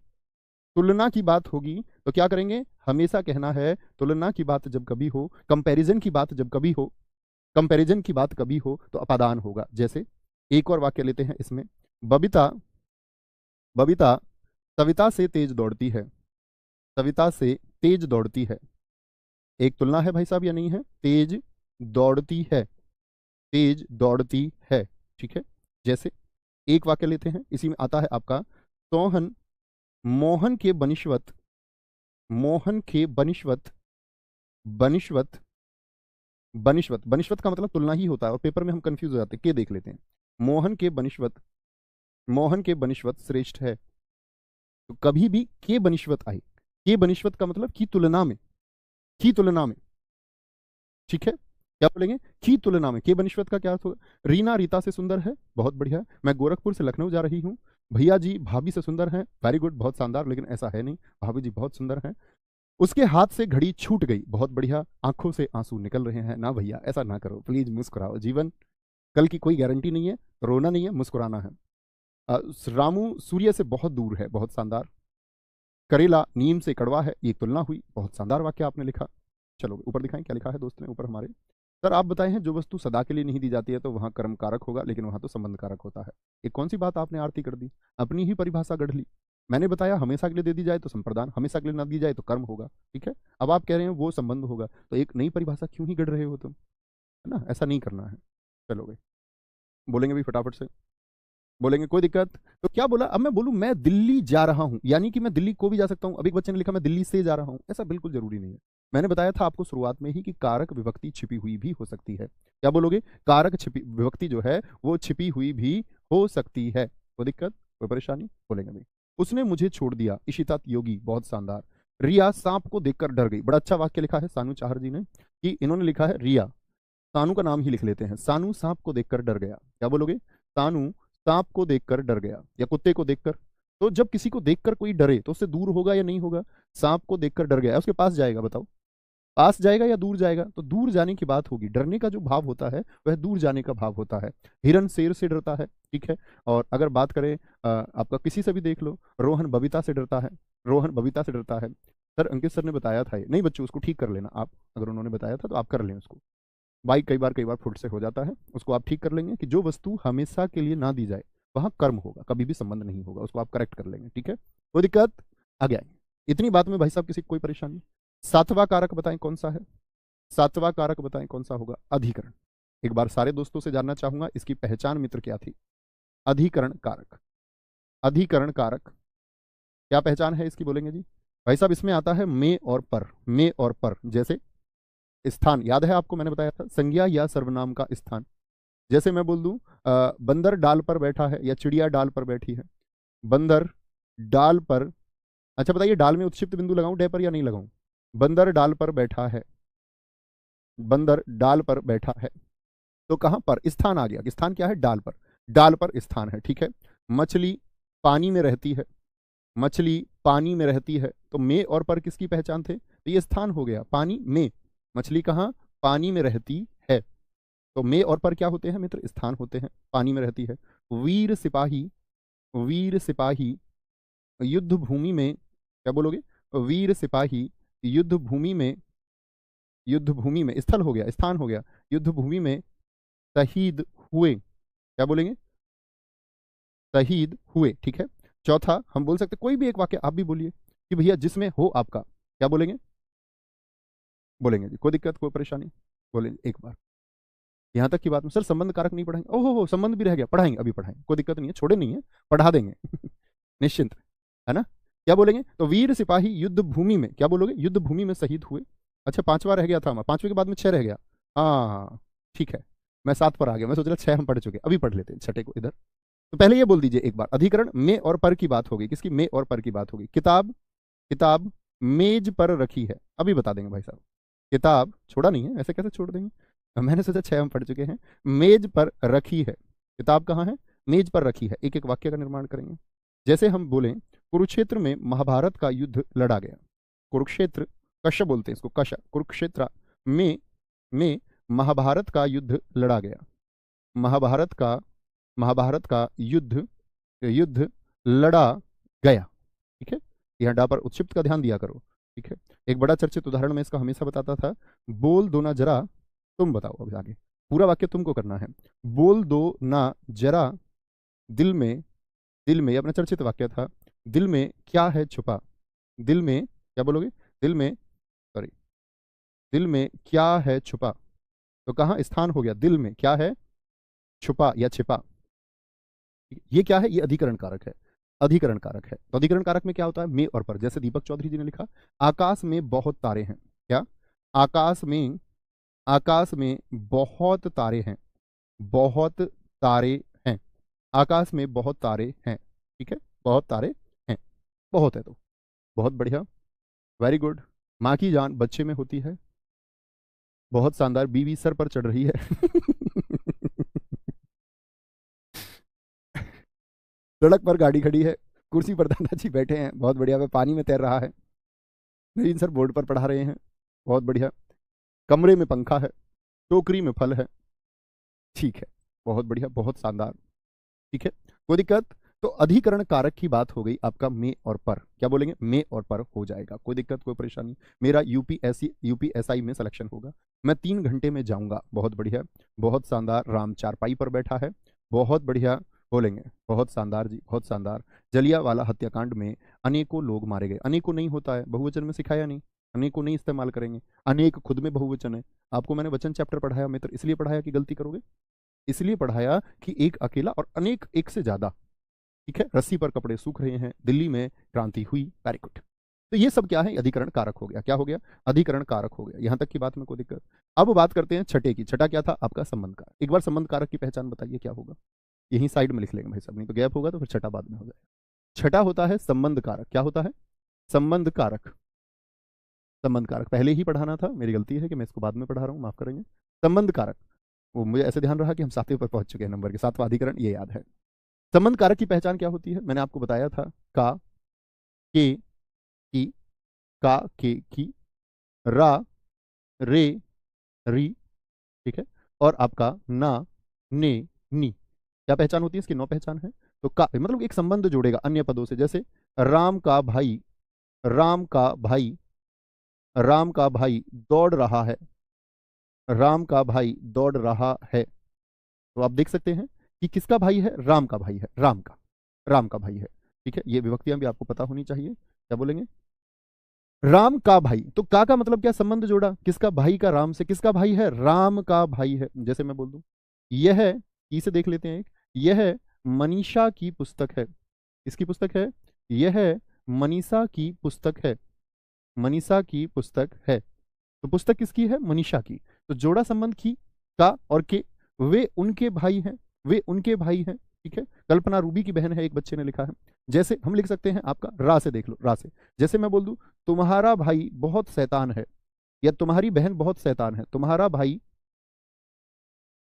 तुलना की बात होगी, तो क्या करेंगे, हमेशा कहना है तुलना की बात जब कभी हो, कंपैरिजन की बात जब कभी हो, कंपैरिजन की बात कभी हो तो अपादान होगा। जैसे एक और वाक्य लेते हैं इसमें, बबीता बबीता सविता से तेज दौड़ती है, सविता से तेज दौड़ती है। एक तुलना है भाई साहब या नहीं है, तेज दौड़ती है, तेज दौड़ती है, ठीक है। जैसे एक वाक्य लेते हैं, इसी में आता है आपका, सोहन मोहन के बनिश्वत, मोहन के बनिश्वत, बनिश्वत बनिश्वत, बनिश्वत का मतलब तुलना ही होता है और पेपर में हम कंफ्यूज हो जाते हैं, के देख लेते हैं। मोहन के बनिश्वत, मोहन के बनिश्वत श्रेष्ठ है, तो कभी भी के बनिश्वत आए, के बनिश्वत का मतलब की तुलना में, की तुलना में, ठीक है। क्या बोलेंगे, की तुलना में, के बनिश्वत का क्या अर्थ होगा, रीना रीता से सुंदर है, बहुत बढ़िया, मैं गोरखपुर से लखनऊ जा रही हूँ, भैया जी भाभी से सुंदर हैं, वेरी गुड, बहुत शानदार, लेकिन ऐसा है नहीं, भाभी जी बहुत सुंदर हैं। उसके हाथ से घड़ी छूट गई, बहुत बढ़िया, आंखों से आंसू निकल रहे हैं, ना भैया ऐसा ना करो प्लीज, मुस्कुराओ, जीवन कल की कोई गारंटी नहीं है, रोना नहीं है, मुस्कुराना है। रामू सूर्य से बहुत दूर है, बहुत शानदार, करेला नीम से कड़वा है, ये तुलना हुई, बहुत शानदार वाक्य आपने लिखा। चलो ऊपर दिखाएं क्या लिखा है दोस्त ने ऊपर हमारे, सर आप बताए हैं जो वस्तु सदा के लिए नहीं दी जाती है तो वहां कर्म कारक होगा, लेकिन वहां तो संबंध कारक होता है। ये कौन सी बात आपने आरती कर दी, अपनी ही परिभाषा गढ़ ली। मैंने बताया हमेशा के लिए दे दी जाए तो संप्रदान, हमेशा के लिए ना दी जाए तो कर्म होगा, ठीक है। अब आप कह रहे हैं वो संबंध होगा, तो एक नई परिभाषा क्यों ही गढ़ रहे हो तुम, है ना, ऐसा नहीं करना है। चलो भाई, बोलेंगे भी फटाफट से, बोलेंगे कोई दिक्कत, तो क्या बोला, अब मैं बोलूं मैं दिल्ली जा रहा हूं, यानी कि मैं दिल्ली को भी जा सकता हूं, अभी एक बच्चे ने लिखा मैं दिल्ली से जा रहा हूं, ऐसा बिल्कुल जरूरी नहीं है। मैंने बताया था आपको शुरुआत में ही कि कारक विभक्ति छिपी हुई भी हो सकती है। क्या बोलोगे, कारक छिपी विभक्ति जो है वो छिपी हुई भी हो सकती है, कोई दिक्कत कोई परेशानी, बोलेंगे भाई। उसने मुझे छोड़ दिया, इशिता योगी, बहुत शानदार। रिया सांप को देखकर डर गई, बड़ा अच्छा वाक्य लिखा है सानू चाहर जी ने, कि इन्होंने लिखा है रिया, सानू का नाम ही लिख लेते हैं, सानू सांप को देखकर डर गया। क्या बोलोगे, सानू सांप को देखकर डर गया, या कुत्ते को देखकर। तो जब किसी को देखकर कोई डरे तो उससे दूर होगा या नहीं होगा, सांप को देखकर डर गया, उसके पास जाएगा, बताओ पास जाएगा या दूर जाएगा, तो दूर जाने की बात होगी, डरने का जो भाव होता है वह दूर जाने का भाव होता है। हिरन शेर से डरता है, ठीक है। और अगर बात करें आपका किसी से भी देख लो, रोहन बबीता से डरता है, रोहन बबीता से डरता है। सर अंकित सर ने बताया था ये, नहीं बच्चों उसको ठीक कर लेना आप, अगर उन्होंने बताया था तो आप कर लें उसको, बाइक कई बार फुट से हो जाता है, उसको आप ठीक कर लेंगे कि जो वस्तु हमेशा के लिए ना दी जाए वहां कर्म होगा, कभी भी संबंध नहीं होगा, उसको आप करेक्ट कर लेंगे, ठीक है, कोई दिक्कत, आगे आएंगे। इतनी बात में भाई साहब किसी को कोई परेशानी, सातवां कारक बताएं कौन सा है, सातवां कारक बताएं कौन सा होगा, अधिकरण। एक बार सारे दोस्तों से जानना चाहूंगा इसकी पहचान मित्र क्या थी, अधिकरण कारक, अधिकरण कारक क्या पहचान है इसकी, बोलेंगे जी भाई साहब। इसमें आता है में और पर, में और पर, जैसे स्थान याद है आपको, मैंने बताया था संज्ञा या सर्वनाम का स्थान। जैसे मैं बोल दूं बंदर डाल पर बैठा है या चिड़िया डाल पर बैठी है, बंदर डाल पर, अच्छा बताइए डाल में उत्क्षिप्त बिंदु लगाऊं डे पर या नहीं लगाऊं, बंदर डाल पर बैठा है, बंदर डाल पर बैठा है, तो कहां पर स्थान आ गया, स्थान क्या है, डाल पर, डाल पर स्थान है, ठीक है। मछली पानी में रहती है, मछली पानी में रहती है, तो में और पर किसकी पहचान थे, तो ये स्थान हो गया, पानी में, मछली कहाँ, पानी में रहती है, तो में और पर क्या होते हैं मित्र, स्थान होते हैं, पानी में रहती है। वीर सिपाही, वीर सिपाही युद्ध भूमि में, क्या बोलोगे? वीर सिपाही युद्ध भूमि में, युद्ध भूमि में, स्थल हो गया, स्थान हो गया, युद्ध भूमि में शहीद हुए, क्या बोलेंगे? शहीद हुए, ठीक है। चौथा हम बोल सकते कोई भी एक वाक्य आप भी बोलिए कि भैया जिसमें हो आपका, क्या बोलेंगे? बोलेंगे जी, कोई दिक्कत कोई परेशानी? बोलेंगे एक बार। यहां तक की बात में सर संबंध कारक नहीं पढ़ाएंगे? ओहो हो, संबंध भी रह गया, पढ़ाएंगे, अभी पढ़ाएंगे, कोई दिक्कत नहीं है, छोड़े नहीं है, पढ़ा देंगे निश्चिंत, है ना? क्या बोलेंगे? तो वीर सिपाही युद्ध भूमि में, क्या बोलोगे? युद्ध भूमि में शहीद हुए। अच्छा, पांचवा रह गया था हमारा, पांचवे के बाद में 6 रह गया। हाँ ठीक है, मैं 7 पर आ गया, मैं सोच रहा 6 हम पढ़ चुके, अभी पढ़ लेते हैं छठे को इधर। तो पहले ये बोल दीजिए एक बार, अधिकरण में और पर की बात होगी, किसकी? में और पर की बात होगी। किताब, किताब मेज पर रखी है, अभी बता देंगे भाई साहब। किताब छोड़ा नहीं है, ऐसे कैसे छोड़ देंगे? मैंने सोचा 6 हम पढ़ चुके हैं। मेज पर रखी है, किताब कहाँ है? मेज पर रखी है। एक एक वाक्य का निर्माण करेंगे। जैसे हम बोलें कुरुक्षेत्र में महाभारत का युद्ध लड़ा गया। कुरुक्षेत्र, कश बोलते हैं इसको, कश, कुरुक्षेत्र में महाभारत का युद्ध लड़ा गया। महाभारत का युद्ध लड़ा गया, ठीक है। यहाँ डा पर उत्क्षिप्त का ध्यान दिया करो, ठीक है। एक बड़ा चर्चित उदाहरण में इसका हमेशा बताता था, बोल दो ना जरा, तुम बताओ। अब आगे पूरा वाक्य तुमको करना है। बोल दो ना जरा, दिल में अपना चर्चित वाक्य था, दिल में क्या है छुपा? दिल में, क्या बोलोगे? दिल में, सॉरी, दिल में क्या है छुपा? तो कहाँ स्थान हो गया? दिल में क्या है छुपा या छिपा? ये क्या है? ये अधिकरण कारक है, अधिकरण कारक है। तो अधिकरण कारक में क्या होता है? में और पर। जैसे दीपक चौधरी जी ने लिखा, आकाश में बहुत तारे हैं। क्या? आकाश में बहुत तारे हैं, बहुत तारे हैं, आकाश में बहुत तारे हैं, ठीक है, बहुत तारे हैं, बहुत है तो बहुत बढ़िया, वेरी गुड। माँ की जान बच्चे में होती है, बहुत शानदार। बीवी सर पर चढ़ रही है सड़क पर गाड़ी खड़ी है, कुर्सी पर दादाजी बैठे हैं, बहुत बढ़िया। वह पानी में तैर रहा है, नवीन सर बोर्ड पर पढ़ा रहे हैं, बहुत बढ़िया। कमरे में पंखा है, टोकरी में फल है, ठीक है, बहुत बढ़िया, बहुत शानदार, ठीक है, कोई दिक्कत? तो अधिकरण कारक की बात हो गई आपका में और पर। क्या बोलेंगे? में और पर हो जाएगा, कोई दिक्कत कोई परेशानी? मेरा यूपीएसआई में सिलेक्शन होगा, मैं 3 घंटे में जाऊंगा, बहुत बढ़िया, बहुत शानदार। राम चारपाई पर बैठा है, बहुत बढ़िया, बोलेंगे बहुत शानदार जी, बहुत शानदार। जलियांवाला हत्याकांड में अनेकों लोग मारे गए। अनेकों नहीं होता है, बहुवचन में सिखाया नहीं, अनेकों नहीं इस्तेमाल करेंगे। अनेक खुद में बहुवचन है। आपको मैंने वचन चैप्टर पढ़ाया मित्र, इसलिए पढ़ाया कि गलती करोगे? इसलिए पढ़ाया कि एक अकेला और अनेक एक से ज्यादा, ठीक है। रस्सी पर कपड़े सूख रहे हैं, दिल्ली में क्रांति हुई, वेरी गुड। तो ये सब क्या है? अधिकरण कारक हो गया। क्या हो गया? अधिकरण कारक हो गया। यहां तक की बात में कोई दिक्कत? अब बात करते हैं छठे की। छठा क्या था आपका? संबंध कारक। एक बार संबंध कारक की पहचान बताइए, क्या होगा? यही साइड में लिख लेंगे भाई साहब, नहीं तो गैप होगा तो फिर छठा बाद में हो जाएगा। छठा होता है संबंध कारक। क्या होता है? संबंध कारक। संबंध कारक पहले ही पढ़ाना था, मेरी गलती है कि मैं इसको बाद में पढ़ा रहा हूँ, माफ करेंगे। संबंध कारक, वो मुझे ऐसे ध्यान रहा कि हम 7वें पर पहुंच चुके हैं, नंबर के 7वां अधिकरण, ये याद है। संबंध कारक की पहचान क्या होती है? मैंने आपको बताया था, का, के, की, का, के, की, रा, रे, री, ठीक है, और आपका ना, ने, नी। क्या पहचान होती है इसकी? 9 पहचान है। तो का मतलब एक संबंध जोड़ेगा अन्य पदों से, जैसे राम का भाई, राम का भाई, राम का भाई दौड़ रहा है, राम का भाई दौड़ रहा है। तो आप देख सकते हैं कि किसका भाई है? राम का भाई है, राम का भाई है, ठीक है। ये विभक्तियां भी आपको पता होनी चाहिए। क्या बोलेंगे? राम का भाई, तो का मतलब क्या? संबंध जोड़ा, किसका भाई का? राम से। किसका भाई है? राम का भाई है। जैसे मैं बोल दूं, यह, इसे देख लेते हैं एक, यह मनीषा की पुस्तक है। किसकी पुस्तक है? यह मनीषा की पुस्तक है, मनीषा की पुस्तक है। तो पुस्तक किसकी है? मनीषा की। तो जोड़ा संबंध की, का और के, वे उनके भाई हैं, वे उनके भाई हैं, ठीक है। कल्पना रूबी की बहन है, एक बच्चे ने लिखा है। जैसे हम लिख सकते हैं आपका रा से, देख लो रा से। जैसे मैं बोल दूं, तुम्हारा भाई बहुत शैतान है, या तुम्हारी बहन बहुत शैतान है, तुम्हारा भाई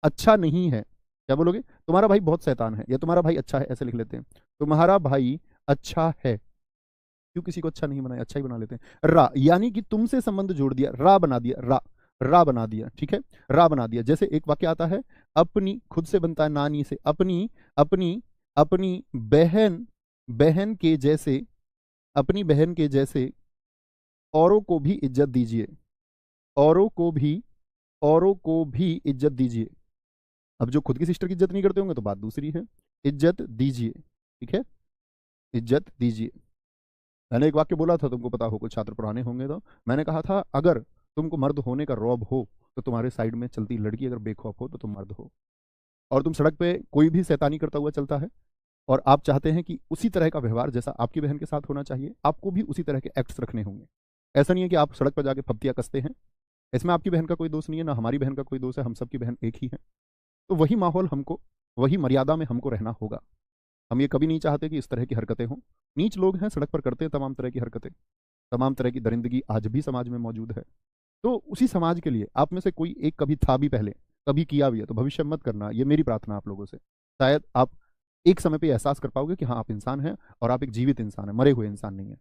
अच्छा नहीं है। क्या बोलोगे? तुम्हारा भाई बहुत शैतान है या तुम्हारा भाई अच्छा है, ऐसे लिख लेते हैं। तुम्हारा भाई अच्छा है, क्यों किसी को अच्छा नहीं बनाया, अच्छा ही बना लेते हैं। रा, यानी कि तुमसे संबंध जोड़ दिया, रा बना दिया, रा बना दिया, ठीक है, रा बना दिया। जैसे एक वाक्य आता है, अपनी, खुद से बनता है नानी से, अपनी अपनी अपनी बहन, बहन के जैसे अपनी बहन के जैसे औरों को भी इज्जत दीजिए, औरों को भी, औरों को भी इज्जत दीजिए। अब जो खुद की सिस्टर की इज्जत नहीं करते होंगे तो बात दूसरी है। इज्जत दीजिए, ठीक है, इज्जत दीजिए। मैंने एक वाक्य बोला था, तुमको पता हो, कुछ छात्र पुराने होंगे तो मैंने कहा था, अगर तुमको मर्द होने का रौब हो तो तुम्हारे साइड में चलती लड़की अगर बेखौफ हो तो तुम मर्द हो। और तुम सड़क पे कोई भी शैतानी करता हुआ चलता है और आप चाहते हैं कि उसी तरह का व्यवहार जैसा आपकी बहन के साथ होना चाहिए, आपको भी उसी तरह के एक्ट्स रखने होंगे। ऐसा नहीं है कि आप सड़क पर जाके फप्तियां कसते हैं। इसमें आपकी बहन का कोई दोष नहीं है, ना हमारी बहन का कोई दोष है, हम सबकी बहन एक ही है। तो वही माहौल हमको, वही मर्यादा में हमको रहना होगा। हम ये कभी नहीं चाहते कि इस तरह की हरकतें हों। नीच लोग हैं, सड़क पर करते हैं तमाम तरह की हरकतें, तमाम तरह की दरिंदगी आज भी समाज में मौजूद है। तो उसी समाज के लिए आप में से कोई एक कभी था भी पहले, कभी किया भी है, तो भविष्य में मत करना, ये मेरी प्रार्थना आप लोगों से। शायद आप एक समय पे एहसास कर पाओगे कि हाँ आप इंसान हैं और आप एक जीवित इंसान है, मरे हुए इंसान नहीं है।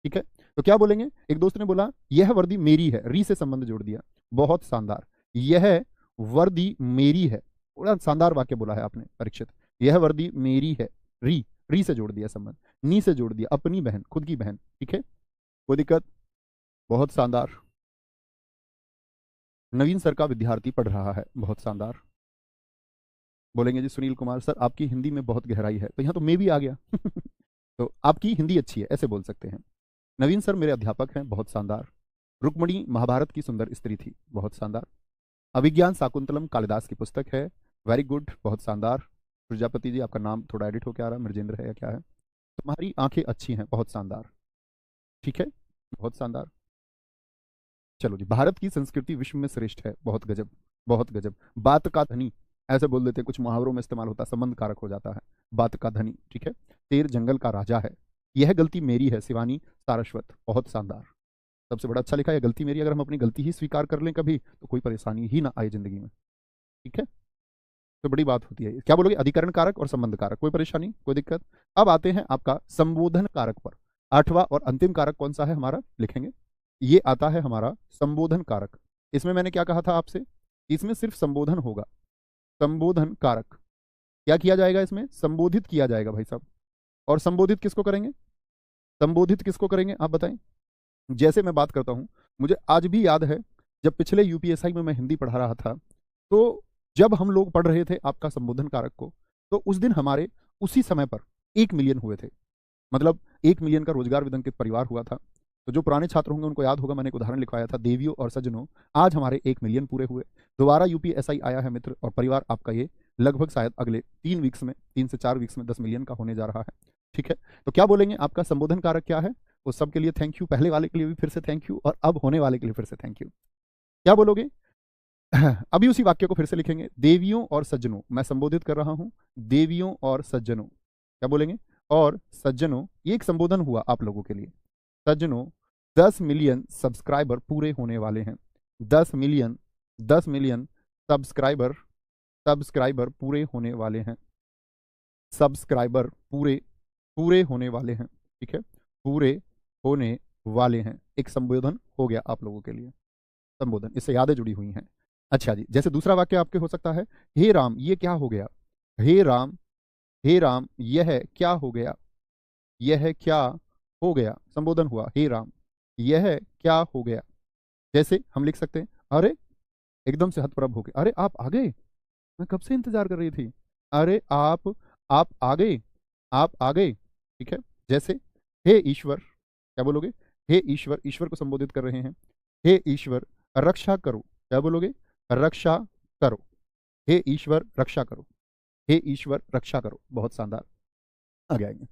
ठीक है, तो क्या बोलेंगे? एक दोस्त ने बोला यह वर्दी मेरी है, री से संबंध जोड़ दिया, बहुत शानदार। यह वर्दी मेरी है, बड़ा शानदार वाक्य बोला है आपने परीक्षित। यह वर्दी मेरी है, री, री से जोड़ दिया संबंध, नी से जोड़ दिया, अपनी बहन, खुद की बहन। ठीक है, कोई दिक्कत? बहुत शानदार। नवीन सर का विद्यार्थी पढ़ रहा है, बहुत शानदार। बोलेंगे जी सुनील कुमार सर आपकी हिंदी में बहुत गहराई है, तो यहाँ तो मैं भी आ गया तो आपकी हिंदी अच्छी है, ऐसे बोल सकते हैं। नवीन सर मेरे अध्यापक हैं, बहुत शानदार। रुक्मणी महाभारत की सुंदर स्त्री थी, बहुत शानदार। अभिज्ञान शाकुंतलम कालिदास की पुस्तक है, वेरी गुड, बहुत शानदार। प्रजापति जी आपका नाम थोड़ा एडिट होकर आ रहा है, मृजेंद्र है या क्या है? तुम्हारी आंखें अच्छी हैं, बहुत शानदार। ठीक है, बहुत शानदार। चलो जी, भारत की संस्कृति विश्व में श्रेष्ठ है, बहुत गजब, बहुत गजब। बात का धनी ऐसे बोल देते हैं, कुछ मुहावरों में इस्तेमाल होता है, संबंध कारक हो जाता है, बात का धनी। ठीक है, शेर जंगल का राजा है, यह गलती मेरी है, शिवानी सारस्वत, बहुत शानदार। सबसे बड़ा अच्छा लिखा है, गलती मेरी। अगर हम अपनी गलती ही स्वीकार कर लें कभी तो कोई परेशानी ही ना आए जिंदगी में। ठीक है, तो बड़ी बात होती है। क्या बोलोगे? अधिकरण कारक और संबंध कारक, कोई परेशानी, कोई दिक्कत? अब आते हैं आपका संबोधन कारक पर। आठवां और अंतिम कारक कौन सा है हमारा, लिखेंगे। ये आता है हमारा संबोधन कारक। इसमें मैंने क्या कहा था आपसे? इसमें सिर्फ संबोधन होगा, संबोधन कारक। क्या किया जाएगा इसमें? संबोधित किया जाएगा भाई साहब। और संबोधित किसको करेंगे? संबोधित किसको करेंगे आप बताएं? जैसे मैं बात करता हूं, मुझे आज भी याद है जब पिछले यूपीएसआई में मैं हिंदी पढ़ा रहा था, तो जब हम लोग पढ़ रहे थे आपका संबोधन कारक को, तो उस दिन हमारे उसी समय पर 1 मिलियन हुए थे। मतलब 1 मिलियन का रोजगार विदंकित परिवार हुआ था। तो जो पुराने छात्र होंगे उनको याद होगा, मैंने एक उदाहरण लिखवाया था, देवियों और सज्जनों, आज हमारे 1 मिलियन पूरे हुए। दोबारा यूपीएसआई आया है मित्र, और परिवार आपका ये लगभग शायद अगले 3 वीक्स में, 3 से 4 वीक्स में 10 मिलियन का होने जा रहा है। ठीक है, तो क्या बोलेंगे? आपका संबोधन कारक क्या है? उस सब के लिए थैंक यू, पहले वाले के लिए भी फिर से थैंक यू, और अब होने वाले के लिए फिर से थैंक यू। क्या बोलोगे? अभी उसी वाक्य को फिर से लिखेंगे, देवियों और सज्जनों, मैं संबोधित कर रहा हूं, देवियों और सज्जनों। क्या बोलेंगे? और सज्जनों, ये एक संबोधन हुआ आप लोगों के लिए। सज्जनों, 10 मिलियन सब्सक्राइबर पूरे होने वाले हैं, 10 मिलियन, 10 मिलियन सब्सक्राइबर, सब्सक्राइबर पूरे होने वाले हैं, सब्सक्राइबर पूरे, पूरे होने वाले हैं। ठीक है, पूरे होने वाले हैं, एक संबोधन हो गया आप लोगों के लिए, संबोधन, इससे यादें जुड़ी हुई हैं। अच्छा जी, जैसे दूसरा वाक्य आपके हो सकता है, हे राम ये क्या हो गया, हे राम, हे राम यह क्या हो गया, यह क्या हो गया, संबोधन हुआ, हे राम यह क्या हो गया। जैसे हम लिख सकते हैं, अरे, एकदम से हतप्रभ हो गए, अरे आप आ गए, मैं कब से इंतजार कर रही थी, अरे आप आ गए, आप आ गए। ठीक है, जैसे हे ईश्वर, क्या बोलोगे? हे ईश्वर, ईश्वर को संबोधित कर रहे हैं, हे ईश्वर रक्षा करो, क्या बोलोगे? रक्षा करो, हे ईश्वर रक्षा करो, हे ईश्वर रक्षा करो, बहुत शानदार। आगे आएंगे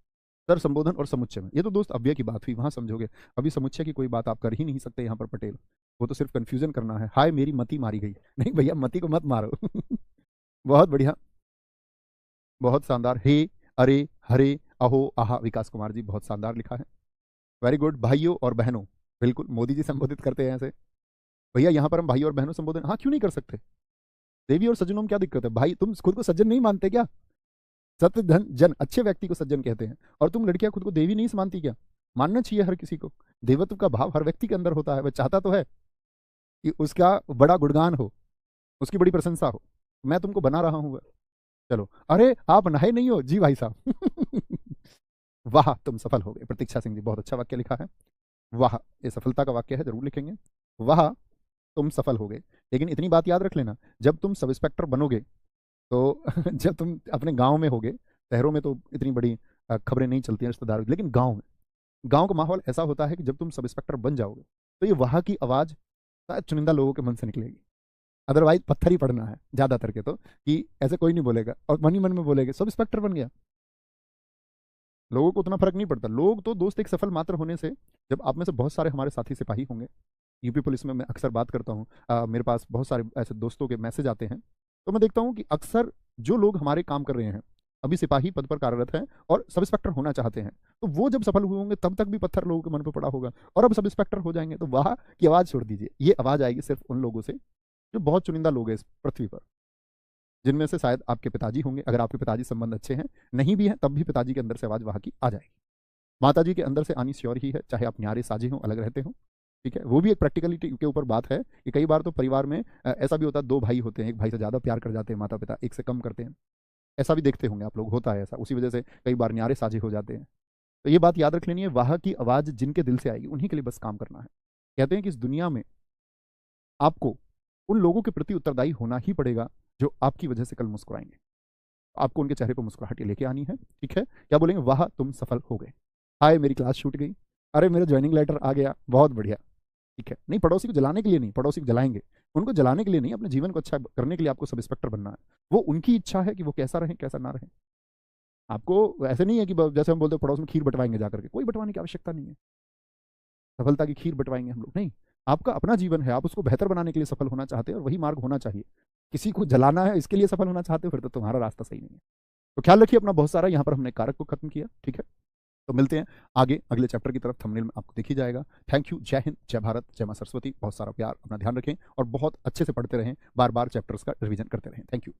सर, संबोधन और समुच्चय में, ये तो दोस्त अव्यय की बात हुई, वहां समझोगे। अभी समुच्चय की कोई बात आप कर ही नहीं सकते यहाँ पर पटेल, वो तो सिर्फ कंफ्यूजन करना है। हाय मेरी मती मारी गई, नहीं भैया मती को मत मारो बहुत बढ़िया, बहुत शानदार। हे, अरे, हरे, अहो, आहा, विकास कुमार जी बहुत शानदार लिखा है, वेरी गुड। भाइयों और बहनों, बिल्कुल मोदी जी संबोधित करते हैं ऐसे। भैया यहाँ पर हम भाई और बहनों संबोधन, हाँ क्यों नहीं कर सकते? देवी और सज्जनों में क्या दिक्कत है? भाई, तुम खुद को सज्जन नहीं मानते क्या? सत्य धन जन, अच्छे व्यक्ति को सज्जन कहते हैं, और तुम लड़कियां खुद को देवी नहीं मानती क्या? मानना चाहिए हर किसी को, देवत्व का भाव हर व्यक्ति के अंदर होता है, वह चाहता तो है कि उसका बड़ा गुणगान हो, उसकी बड़ी प्रशंसा हो। मैं तुमको बना रहा हूं वह। चलो, अरे आप नहाए नहीं हो जी भाई साहब वाह तुम सफल हो गए। प्रतीक्षा सिंह जी, बहुत अच्छा वाक्य लिखा है। वाह, ये सफलता का वाक्य है, जरूर लिखेंगे। वाह तुम सफल हो गए। लेकिन इतनी बात याद रख लेना, जब तुम सब इंस्पेक्टर बनोगे तो जब तुम अपने गांव में होगे, शहरों में तो इतनी बड़ी खबरें नहीं चलती हैं रिश्तेदारों की, लेकिन गांव में, गांव का माहौल ऐसा होता है कि जब तुम सब इंस्पेक्टर बन जाओगे तो ये वाह की आवाज़ शायद चुनिंदा लोगों के मन से निकलेगी। अदरवाइज पत्थर ही पड़ना है ज़्यादातर के तो, कि ऐसे कोई नहीं बोलेगा और मन ही मन में बोलेगा सब इंस्पेक्टर बन गया। लोगों को उतना फर्क नहीं पड़ता। लोग तो दोस्त एक सफल मात्र होने से, जब आप में से बहुत सारे हमारे साथी सिपाही होंगे, यूपी पुलिस में मैं अक्सर बात करता हूँ, मेरे पास बहुत सारे ऐसे दोस्तों के मैसेज आते हैं, तो मैं देखता हूँ कि अक्सर जो लोग हमारे काम कर रहे हैं, अभी सिपाही पद पर कार्यरत हैं और सब इंस्पेक्टर होना चाहते हैं, तो वो जब सफल हुए होंगे तब तक भी पत्थर लोगों के मन पर पड़ा होगा, और अब सब इंस्पेक्टर हो जाएंगे तो वाह की आवाज़ छोड़ दीजिए। ये आवाज़ आएगी सिर्फ उन लोगों से जो बहुत चुनिंदा लोग हैं इस पृथ्वी पर, जिनमें से शायद आपके पिताजी होंगे। अगर आपके पिताजी संबंध अच्छे हैं, नहीं भी हैं तब भी पिताजी के अंदर से आवाज़ वहाँ की आ जाएगी। माता जी के अंदर से आनी श्योर ही है, चाहे आप न्यारे साझे हों, अलग रहते हों, ठीक है। वो भी एक प्रैक्टिकलिटी के ऊपर बात है कि कई बार तो परिवार में ऐसा भी होता है, दो भाई होते हैं, एक भाई से ज़्यादा प्यार कर जाते हैं माता पिता, एक से कम करते हैं। ऐसा भी देखते होंगे आप लोग, होता है ऐसा, उसी वजह से कई बार न्यारे साझे हो जाते हैं। तो ये बात याद रख लेनी है, वाह की आवाज़ जिनके दिल से आएगी उन्हीं के लिए बस काम करना है। कहते हैं कि इस दुनिया में आपको उन लोगों के प्रति उत्तरदायी होना ही पड़ेगा जो आपकी वजह से कल मुस्कुराएंगे। आपको उनके चेहरे पर मुस्कुराहट लेके आनी है, ठीक है। क्या बोलेंगे? वाह तुम सफल हो गए। हाय मेरी क्लास छूट गई, अरे मेरा ज्वाइनिंग लेटर आ गया, बहुत बढ़िया, ठीक है। नहीं, पड़ोसी को जलाने के लिए नहीं, पड़ोसी को जलाएंगे, उनको जलाने के लिए नहीं, अपने जीवन को अच्छा करने के लिए आपको सब इंस्पेक्टर बनना है। वो उनकी इच्छा है कि वो कैसा रहे कैसा ना रहे। आपको ऐसे नहीं है कि जैसे हम बोलते हैं पड़ोस में खीर बंटवाएंगे जाकर के, कोई बंटवाने की आवश्यकता नहीं है, सफलता की खीर बंटवाएंगे हम लोग नहीं। आपका अपना जीवन है, आप उसको बेहतर बनाने के लिए सफल होना चाहते हैं और वही मार्ग होना चाहिए। किसी को जलाना है इसके लिए सफल होना चाहते हो, फिर तो तुम्हारा रास्ता सही नहीं है। तो ख्याल रखिए अपना बहुत सारा। यहाँ पर हमने कारक को खत्म किया, ठीक है। तो मिलते हैं आगे अगले चैप्टर की तरफ, थंबनेल में आपको दिख ही जाएगा। थैंक यू, जय हिंद, जय भारत, जय मां सरस्वती। बहुत सारा प्यार, अपना ध्यान रखें और बहुत अच्छे से पढ़ते रहें, बार बार चैप्टर्स का रिवीजन करते रहें। Thank you.